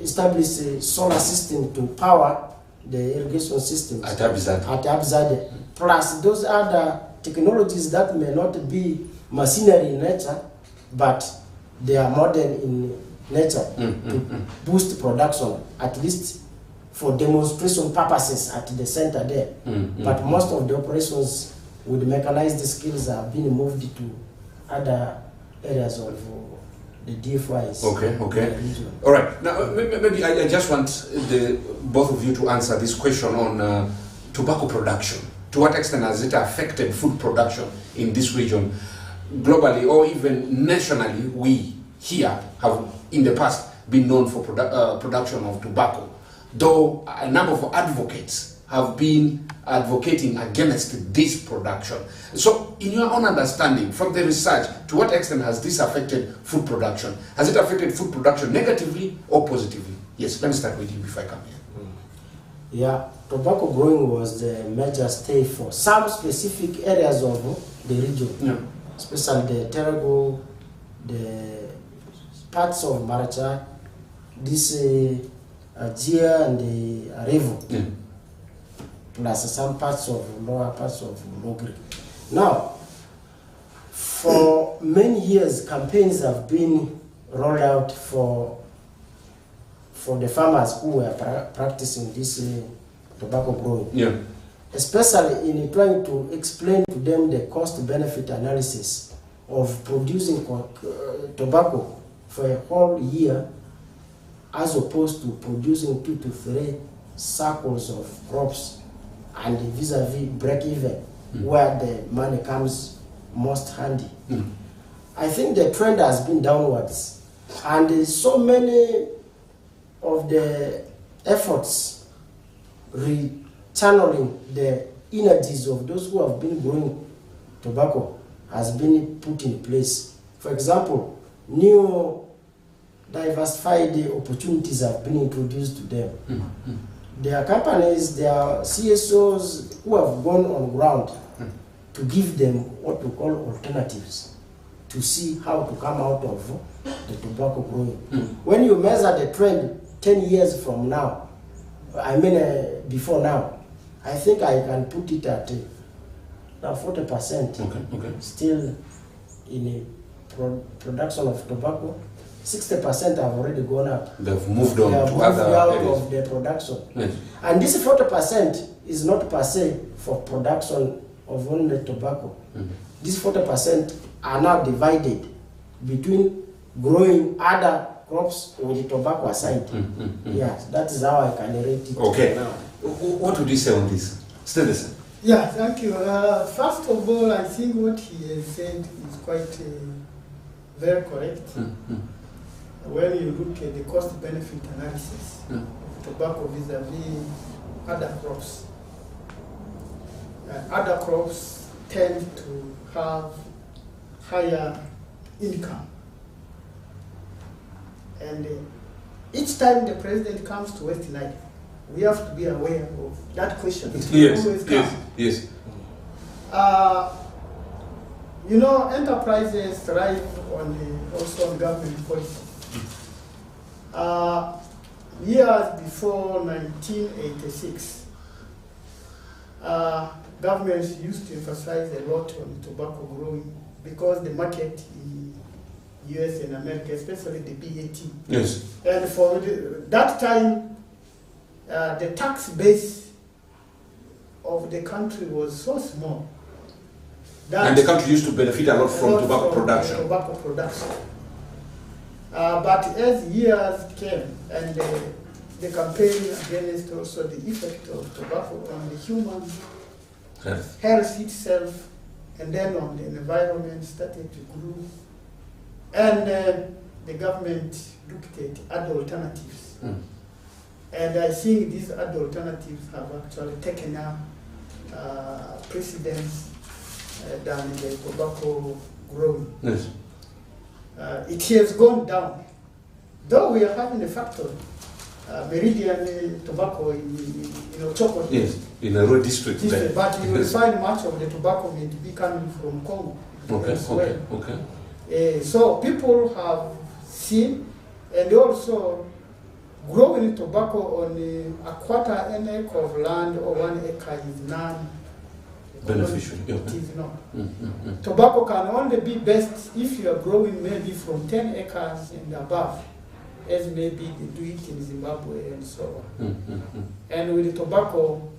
Speaker 4: establish a solar system to power the irrigation systems
Speaker 2: at
Speaker 4: Abizade. Plus those other technologies that may not be machinery in nature, but they are modern in nature to boost production, at least for demonstration purposes at the center there. But most of the operations with mechanized skills are being moved to other areas of the DFIs.
Speaker 2: Okay. All right. Now, maybe I just want both of you to answer this question on tobacco production. To what extent has it affected food production in this region, globally or even nationally? We here have in the past been known for production of tobacco, though a number of advocates have been advocating against this production. So, in your own understanding, from the research, to what extent has this affected food production? Has it affected food production negatively or positively? Yes, let me start with you before I come here.
Speaker 4: Yeah, tobacco growing was the major stay for some specific areas of the region, especially the Terego, the parts of Maracha, this Ajia and the Arevo, plus some parts of lower parts of Logri. Now, for many years, campaigns have been rolled out for the farmers who were practicing this tobacco growing, especially in trying to explain to them the cost-benefit analysis of producing tobacco for a whole year as opposed to producing 2 to 3 cycles of crops and vis-a-vis break-even, where the money comes most handy. I think the trend has been downwards, and so many of the efforts rechanneling the energies of those who have been growing tobacco has been put in place. For example, new diversified opportunities have been introduced to them. There are companies, there are CSOs who have gone on ground to give them what we call alternatives to see how to come out of the tobacco growing. When you measure the trend 10 years from now, before now, I think I can put it at 40% still in a production of tobacco. 60% have already gone up.
Speaker 2: They've moved on
Speaker 4: They have
Speaker 2: to
Speaker 4: moved
Speaker 2: other
Speaker 4: out
Speaker 2: areas.
Speaker 4: of the production.
Speaker 2: Yes.
Speaker 4: And this 40% is not per se for production of only tobacco. These 40% are now divided between growing other crops with tobacco aside. Yes, that is how I can rate it.
Speaker 2: Okay.
Speaker 4: Now.
Speaker 2: What would you say on this? Stevenson.
Speaker 3: Yeah, thank you. First of all, I think what he has said is quite very correct. When you look at the cost-benefit analysis of tobacco vis-a-vis other crops tend to have higher income. And each time the president comes to West Nile, we have to be aware of that question. It will always come.
Speaker 2: Yes.
Speaker 3: You know, enterprises thrive also on government policy. Years before 1986, governments used to emphasize a lot on tobacco growing because the market in US and America, especially the BAT.
Speaker 2: Yes.
Speaker 3: And for that time, the tax base of the country was so small.
Speaker 2: And the country used to benefit a lot from tobacco production.
Speaker 3: Tobacco production. But as years came and the campaign against also the effect of tobacco on the human health itself and then on the environment started to grow. And the government looked at other alternatives. And I think these other alternatives have actually taken up precedence than the tobacco growing.
Speaker 2: Yes.
Speaker 3: It has gone down. Though we are having a factory, Meridian tobacco in Ochoko.
Speaker 2: Yes, in a rural district.
Speaker 3: But you will find much of the tobacco may be coming from Congo.
Speaker 2: Okay.
Speaker 3: So people have seen, and also growing tobacco on a quarter an acre of land or 1 acre is non-beneficial. It is not. Tobacco can only be best if you are growing maybe from 10 acres and above, as maybe they do it in Zimbabwe and so on. And with the tobacco,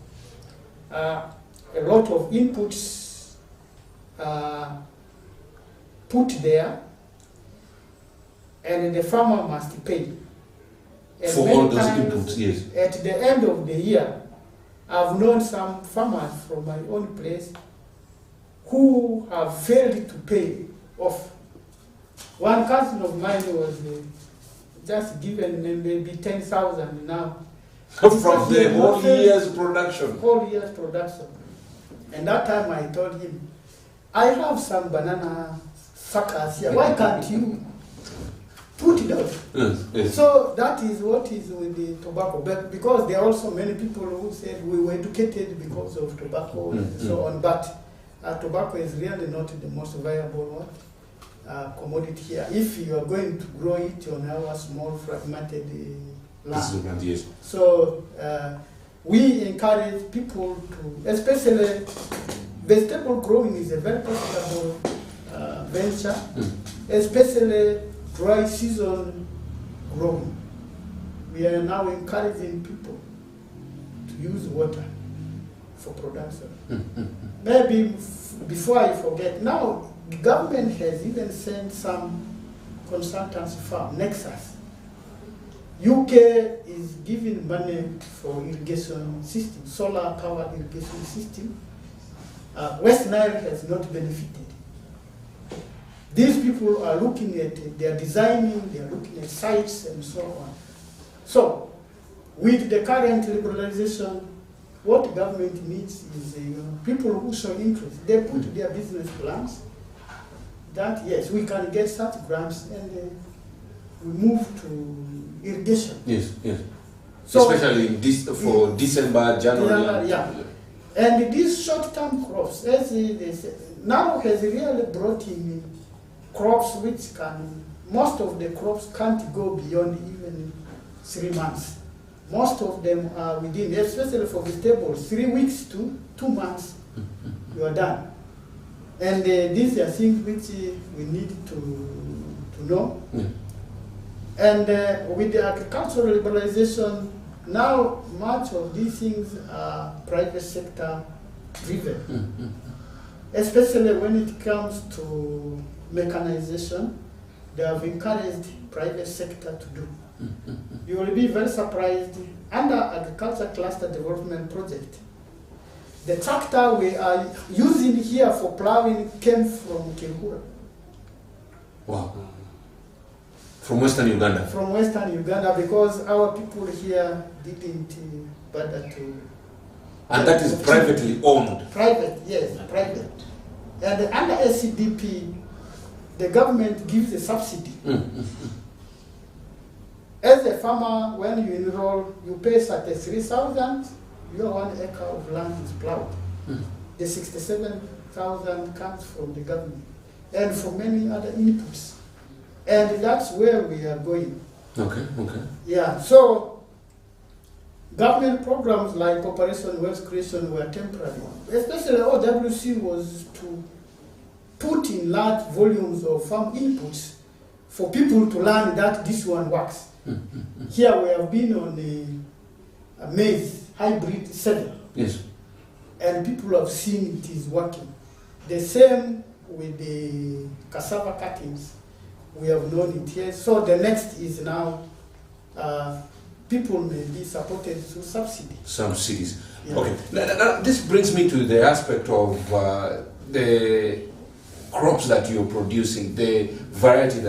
Speaker 3: a lot of inputs put there, and the farmer must pay. And
Speaker 2: for all those inputs, yes.
Speaker 3: At the end of the year, I've known some farmers from my own place who have failed to pay off. One cousin of mine was just given maybe 10,000 now.
Speaker 2: From the whole year's production.
Speaker 3: Whole year's production. And that time I told him, I have some banana suckers here. Why can't you put it out?
Speaker 2: Yes.
Speaker 3: So that is what is with the tobacco. But because there are also many people who said we were educated because of tobacco and so on. But tobacco is really not the most viable commodity here. If you are going to grow it on our small fragmented land.
Speaker 2: Yes.
Speaker 3: So we encourage people to, especially vegetable growing is a very profitable venture, especially dry season growing. We are now encouraging people to use water for production. Maybe before I forget, now the government has even sent some consultancy firm, Nexus. UK is giving money for irrigation system, solar powered irrigation system. West Nile has not benefited. These people are looking at it, they are designing, they are looking at sites and so on. So, with the current liberalization, what the government needs is people who show interest. They put their business plans that, yes, we can get such grants, and we move to irrigation.
Speaker 2: Yes, yes.
Speaker 3: So,
Speaker 2: especially for December, January.
Speaker 3: Yeah. And these short-term crops, as they say, now has really brought in crops which can, most of the crops can't go beyond even 3 months. Most of them are within, especially for vegetables, 3 weeks to 2 months, you are done. And these are things which we need to know.
Speaker 2: Yeah.
Speaker 3: And with the agricultural liberalization, now much of these things are private sector driven, especially when it comes to mechanization. They have encouraged private sector to do. You will be very surprised, under agriculture cluster development project, the tractor we are using here for plowing came from Kilgura.
Speaker 2: Wow. From Western Uganda?
Speaker 3: From Western Uganda, because our people here didn't bother to...
Speaker 2: And that is privately owned?
Speaker 3: Private, yes, private. And under SCDP, the government gives a subsidy. As a farmer, when you enroll, you pay 33,000, your 1 acre of land is plowed. The 67,000 comes from the government, and from many other inputs. And that's where we are going.
Speaker 2: Okay.
Speaker 3: Yeah, so government programs like Operation Wealth Creation were temporary. Especially OWC was to put in large volumes of farm inputs for people to learn that this one works. Here we have been on a maize hybrid 7.
Speaker 2: Yes.
Speaker 3: And people have seen it is working. The same with the cassava cuttings. We have known it here. So the next is now people may be supported through subsidies. Yeah. Okay. Now, this brings me to the aspect of the crops that you're producing, the varieties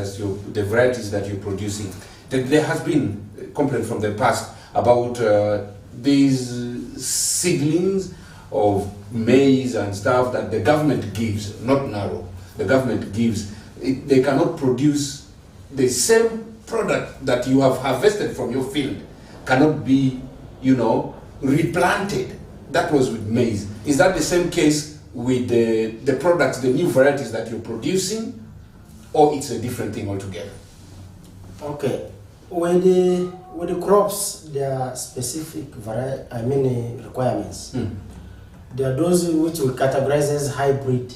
Speaker 3: that you're producing. There has been a complaint from the past about these seedlings of maize and stuff that the government gives, not narrow. The government gives. They cannot produce the same product that you have harvested from your field, cannot be, replanted. That was with maize. Is that the same case with the products, the new varieties that you're producing, or it's a different thing altogether?
Speaker 4: Okay. With the crops, there are specific requirements. There are those which we categorize as hybrid.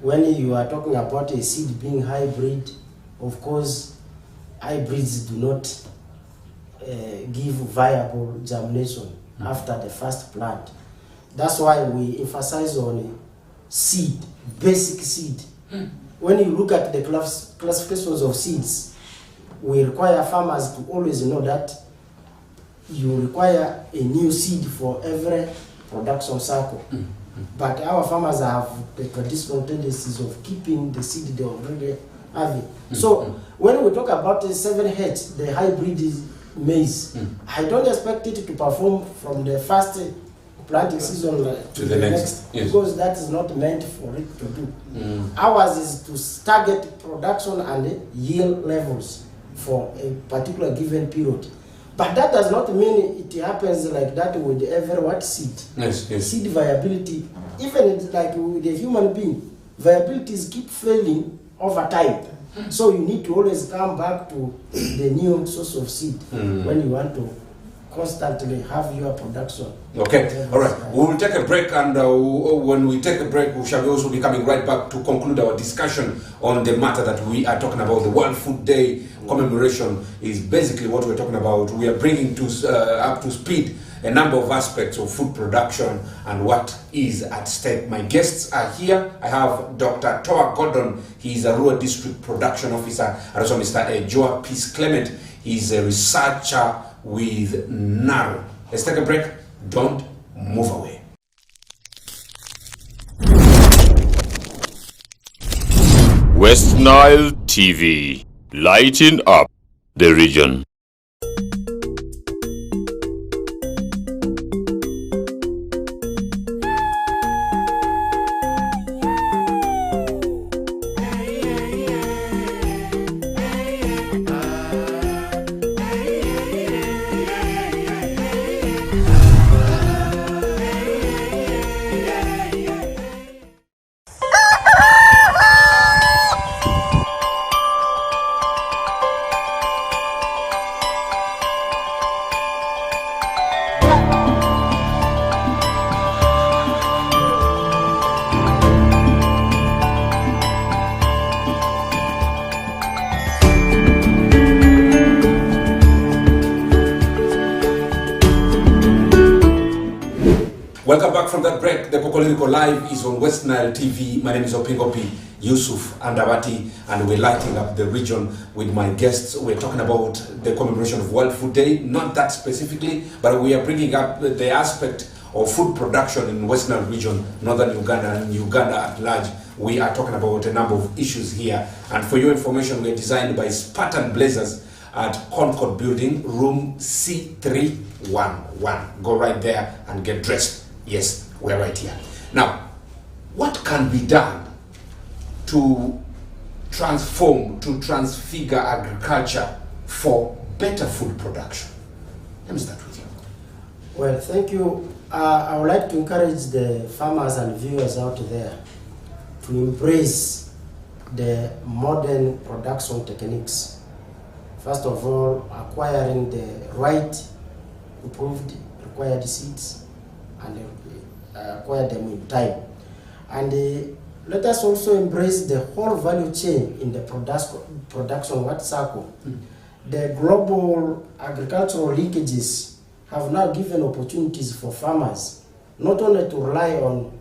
Speaker 4: When you are talking about a seed being hybrid, of course, hybrids do not give viable germination after the first plant. That's why we emphasize on seed, basic seed. When you look at the classifications of seeds, we require farmers to always know that you require a new seed for every production cycle. But our farmers have the traditional tendencies of keeping the seed they already have. So when we talk about the 7H, the hybrid maize, I don't expect it to perform from the first planting season to the next yes. Because that is not meant for it to do. Ours is to target production and yield levels for a particular given period. But that does not mean it happens like that with every seed.
Speaker 2: Yes.
Speaker 4: Seed viability, even like with a human being, viabilities keep failing over time. So you need to always come back to the new source of seed when you want to constantly have your production.
Speaker 2: Okay, all right. We will take a break, and when we take a break, we shall also be coming right back to conclude our discussion on the matter that we are talking about. The World Food Day commemoration is basically what we're talking about. We are bringing up to speed a number of aspects of food production and what is at stake. My guests are here. I have Dr. Toa Gordon. He's a Rural District Production Officer, and also Mr. Joa Peace Clement. He's a researcher with NARO. Let's take a break. Don't move away.
Speaker 1: West Nile TV, lighting up the region.
Speaker 2: Welcome back from that break. The Kokoliriko Live is on West Nile TV. My name is Opingo Yusuf Andabati, and we're lighting up the region with my guests. We're talking about the commemoration of World Food Day, not that specifically, but we are bringing up the aspect of food production in West Nile region, northern Uganda, and Uganda at large. We are talking about a number of issues here. And for your information, we're designed by Spartan Blazers at Concord Building, room C311. Go right there and get dressed. Yes, we're right here. Now, what can be done to transform, to transfigure agriculture for better food production? Let me start with you.
Speaker 4: Well, thank you. I would like to encourage the farmers and viewers out there to embrace the modern production techniques. First of all, acquiring the right improved required seeds and acquire them in time. And let us also embrace the whole value chain in the production what circle. The global agricultural linkages have now given opportunities for farmers not only to rely on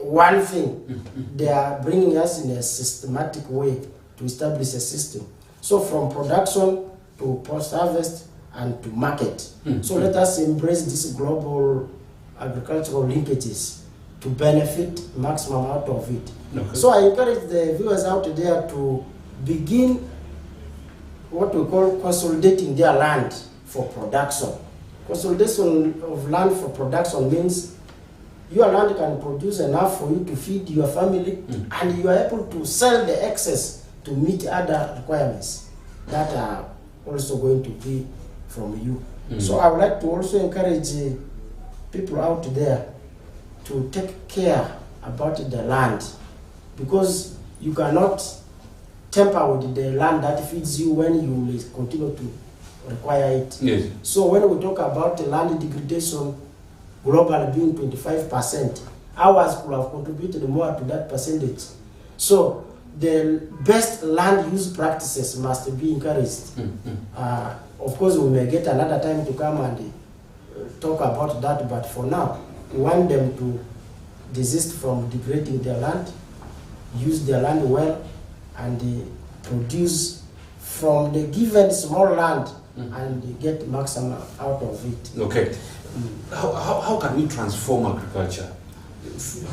Speaker 4: one thing, they are bringing us in a systematic way to establish a system. So from production to post-harvest and to market. So let us embrace these global agricultural linkages to benefit maximum out of it. Okay. So I encourage the viewers out there to begin what we call consolidating their land for production. Consolidation of land for production means your land can produce enough for you to feed your family, and you are able to sell the excess to meet other requirements that are also going to be from you. So I would like to also encourage people out there to take care about the land, because you cannot tamper with the land that feeds you when you will continue to require it.
Speaker 2: Yes.
Speaker 4: So when we talk about the land degradation globally being 25%, ours could have contributed more to that percentage. So the best land use practices must be encouraged. Of course, we may get another time to come and talk about that, but for now, we want them to desist from degrading their land, use their land well, and produce from the given small land and get maximum out of it.
Speaker 2: Okay. How can we transform agriculture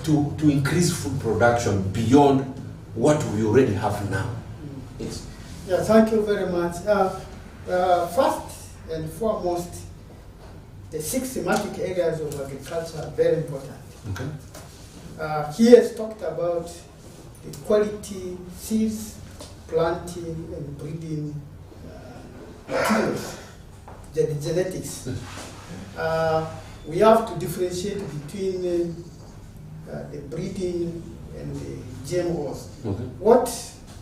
Speaker 2: to increase food production beyond what we already have now? Yes.
Speaker 3: Yeah, thank you very much. First and foremost, the 6 thematic areas of agriculture are very important.
Speaker 2: Okay.
Speaker 3: He has talked about the quality seeds, planting and breeding materials, the genetics. We have to differentiate between the breeding and the GMOs.
Speaker 2: Okay.
Speaker 3: What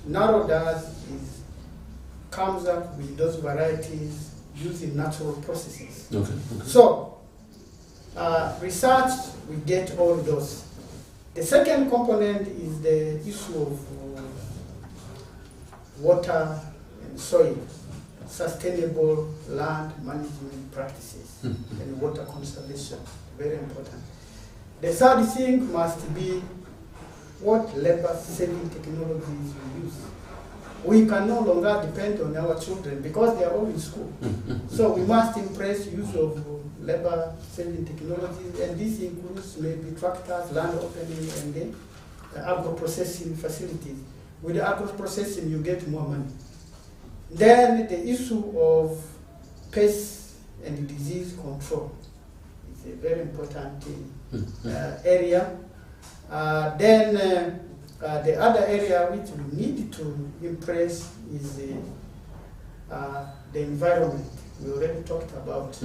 Speaker 3: Narrow does is comes up with those varieties using natural processes.
Speaker 2: Okay. Okay.
Speaker 3: So, research, we get all those. The second component is the issue of water and soil, sustainable land management practices, and water conservation, very important. The third thing must be what labor-saving technologies we use. We can no longer depend on our children because they are all in school. So we must embrace use of labor-saving technologies, and this includes maybe tractors, land opening, and then agro-processing facilities. With agro-processing, you get more money. Then the issue of pest and disease control is a very important area. Then the other area which we need to impress is the environment. We already talked about.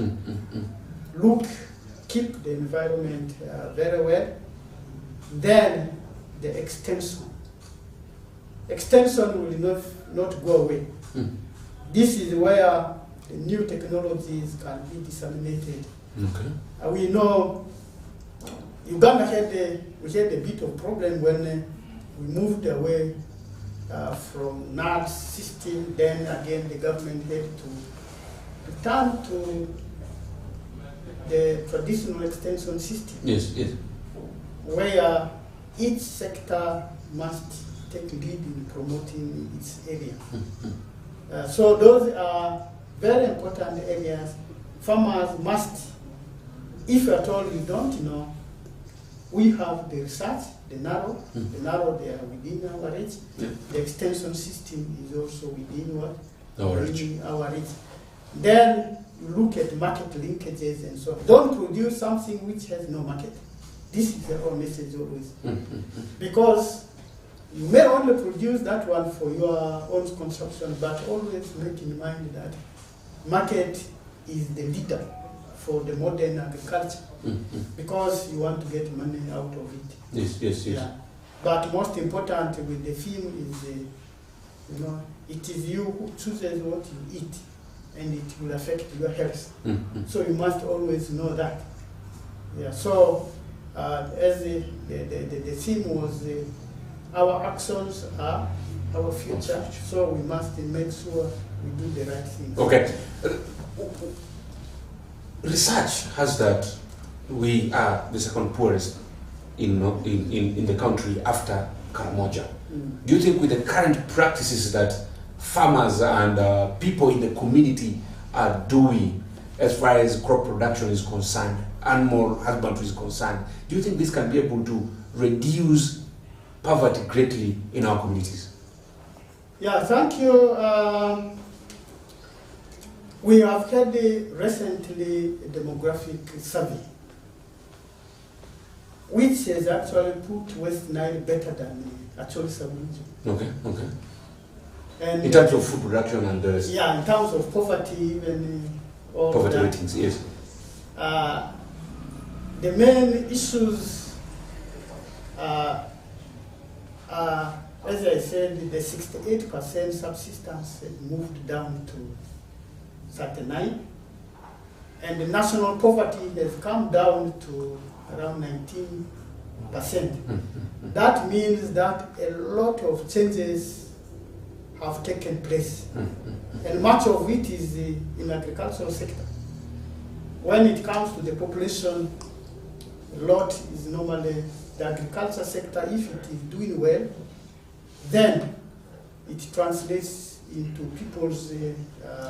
Speaker 3: Keep the environment very well. Then the extension. Extension will not go away. This is where the new technologies can be disseminated. Okay. We know Uganda had a bit of problem when we moved away from NAD system. Then again, the government had to return to the traditional extension system.
Speaker 2: Yes, yes.
Speaker 3: Where each sector must take lead in promoting its area. So those are very important areas. Farmers must, if at all you don't know, we have the research, the narrow they are within our reach. Yeah. The extension system is also within our reach. Then you look at market linkages and so on. Don't produce something which has no market. This is our message always. Because you may only produce that one for your own consumption, but always make in mind that market is the leader for the modern agriculture, because you want to get money out of it.
Speaker 2: Yes, yes, yes.
Speaker 3: Yeah. But most important with the film is, it is you who chooses what you eat, and it will affect your health. So you must always know that. Yeah. So as the theme was, our actions are our future. So we must make sure we do the right thing.
Speaker 2: Okay. Research has that we are the second poorest in the country after Karamoja. Do you think with the current practices that farmers and people in the community are doing as far as crop production is concerned, animal husbandry is concerned, do you think this can be able to reduce poverty greatly in our communities?
Speaker 3: Yeah, thank you. We have had recently a demographic survey, which has actually put West Nile better than actually sub-region.
Speaker 2: Okay, okay.
Speaker 3: And
Speaker 2: in terms of food production and
Speaker 3: yeah, in terms of poverty, even
Speaker 2: poverty ratings, yes.
Speaker 3: The main issues are, as I said, the 68% subsistence has moved down to 39, and the national poverty has come down to around 19%. That means that a lot of changes have taken place, and much of it is in the agricultural sector. When it comes to the population, a lot is normally the agriculture sector. If it is doing well, then it translates into people's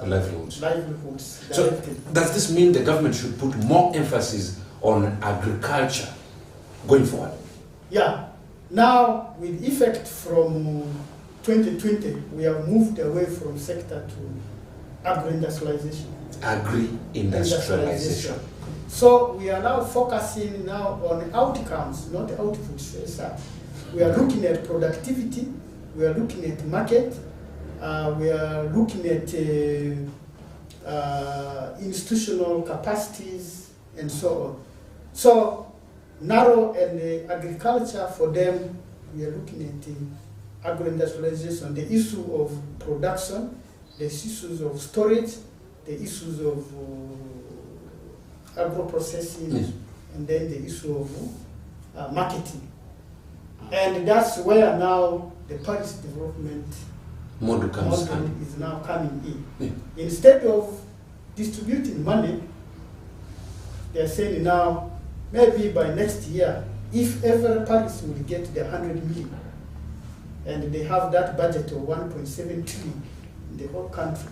Speaker 3: livelihoods.
Speaker 2: So does this mean the government should put more emphasis on agriculture going forward? Yeah.
Speaker 3: Now, with effect from 2020, we have moved away from sector to agro-industrialization.
Speaker 2: Agri-industrialization.
Speaker 3: So we are now focusing now on outcomes, not outputs. We are looking at productivity, we are looking at market, we are looking at institutional capacities and so on. So narrow and agriculture, for them, we are looking at agro-industrialization, the issue of production, the issues of storage, the issues of agro-processing, yes, and then the issue of marketing. And that's where now the Paris development model is now coming in. Yeah. Instead of distributing money, they're saying now, maybe by next year, if ever Paris will get the 100 million, and they have that budget of 1.7 trillion in the whole country,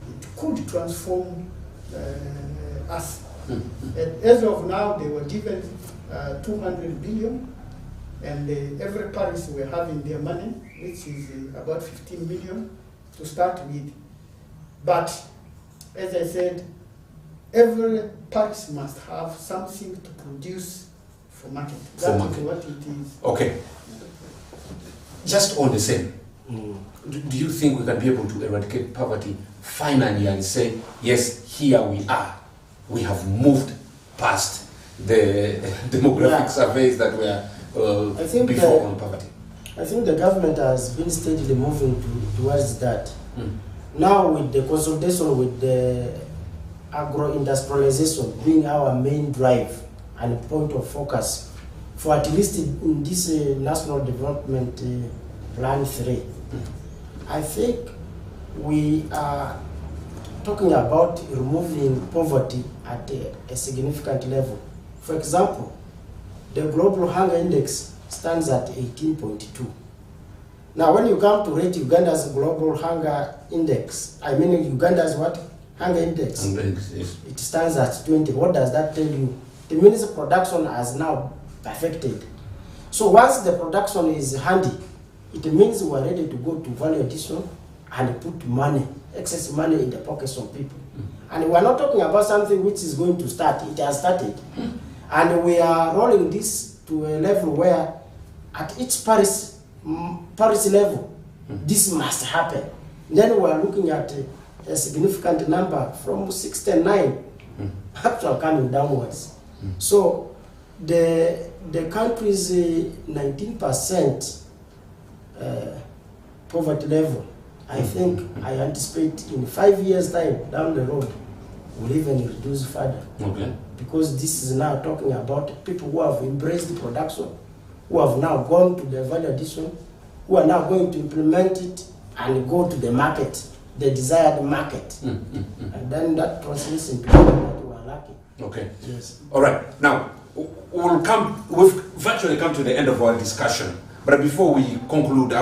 Speaker 3: it could transform us. And as of now, they were given 200 billion, And every parish we're having their money, which is about 15 million to start with. But as I said, every parish must have something to produce for market. That is what it is.
Speaker 2: Okay. Just on the same, do you think we can be able to eradicate poverty finally and say, yes, here we are. We have moved past the demographic surveys that were before on poverty?
Speaker 4: I think the government has been steadily moving towards that. Now with the consolidation with the agro-industrialization being our main drive and point of focus for at least in this National Development Plan 3, I think we are talking about removing poverty at a significant level. For example, the global hunger index stands at 18.2. Now, when you come to rate Uganda's global hunger index, I mean Uganda's what? Hunger index.
Speaker 2: Yes.
Speaker 4: It stands at 20. What does that tell you? It means the production has now perfected. So once the production is handy, it means we are ready to go to value addition and put money, excess money in the pockets of people. And we are not talking about something which is going to start. It has started. And we are rolling this to a level where at each parish level, this must happen. Then we are looking at a significant number from 69 actually coming downwards. So the country's 19% poverty level, I think I anticipate in 5 years' time down the road will even reduce further.
Speaker 2: Okay.
Speaker 4: Because this is now talking about people who have embraced production, who have now gone to the value addition, who are now going to implement it and go to the market, the desired market. And then that translates into what we are lacking.
Speaker 2: Okay.
Speaker 4: Yes.
Speaker 2: All right. Now, we've virtually come to the end of our discussion. But before we conclude,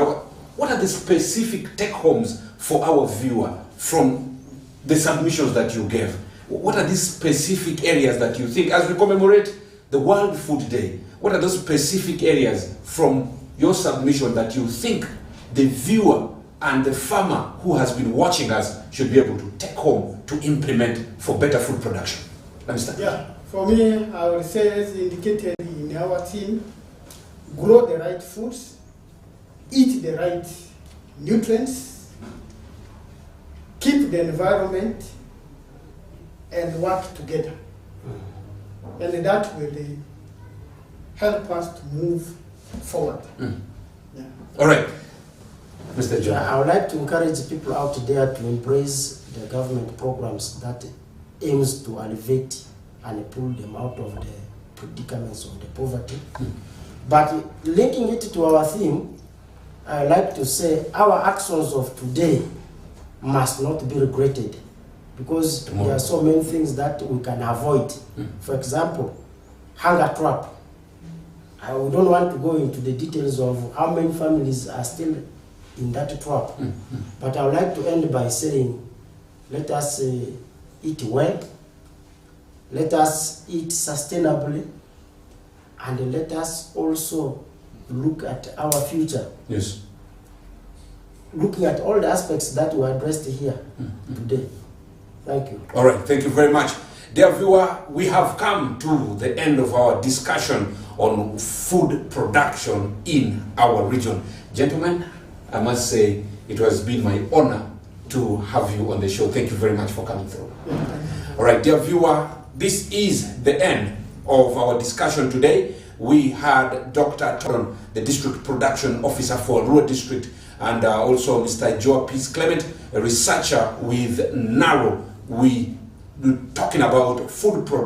Speaker 2: what are the specific take-homes for our viewer from the submissions that you gave? What are these specific areas that you think, as we commemorate the World Food Day, what are those specific areas from your submission that you think the viewer and the farmer who has been watching us should be able to take home to implement for better food production? Let me start.
Speaker 3: Yeah, for me, I will say, as indicated in our team, grow the right foods, eat the right nutrients, keep the environment, and work together. And that will help us to move forward. Yeah.
Speaker 2: All right. Mr. John.
Speaker 4: I would like to encourage people out there to embrace the government programs that aims to elevate and pull them out of the predicaments of the poverty. But linking it to our theme, I like to say our actions of today must not be regretted, because there are so many things that we can avoid. For example, hunger trap. We don't want to go into the details of how many families are still in that trap. But I would like to end by saying, let us eat well, let us eat sustainably, and let us also look at our future.
Speaker 2: Yes.
Speaker 4: Looking at all the aspects that were addressed here today. Thank you.
Speaker 2: All right, thank you very much. Dear viewer, we have come to the end of our discussion on food production in our region. Gentlemen, I must say it has been my honor to have you on the show. Thank you very much for coming through. All right, dear viewer, this is the end of our discussion today. We had Dr. Toron, the District Production Officer for Rural District, and also Mr. Joe Peace Clement, a researcher with NARO. We were talking about food production.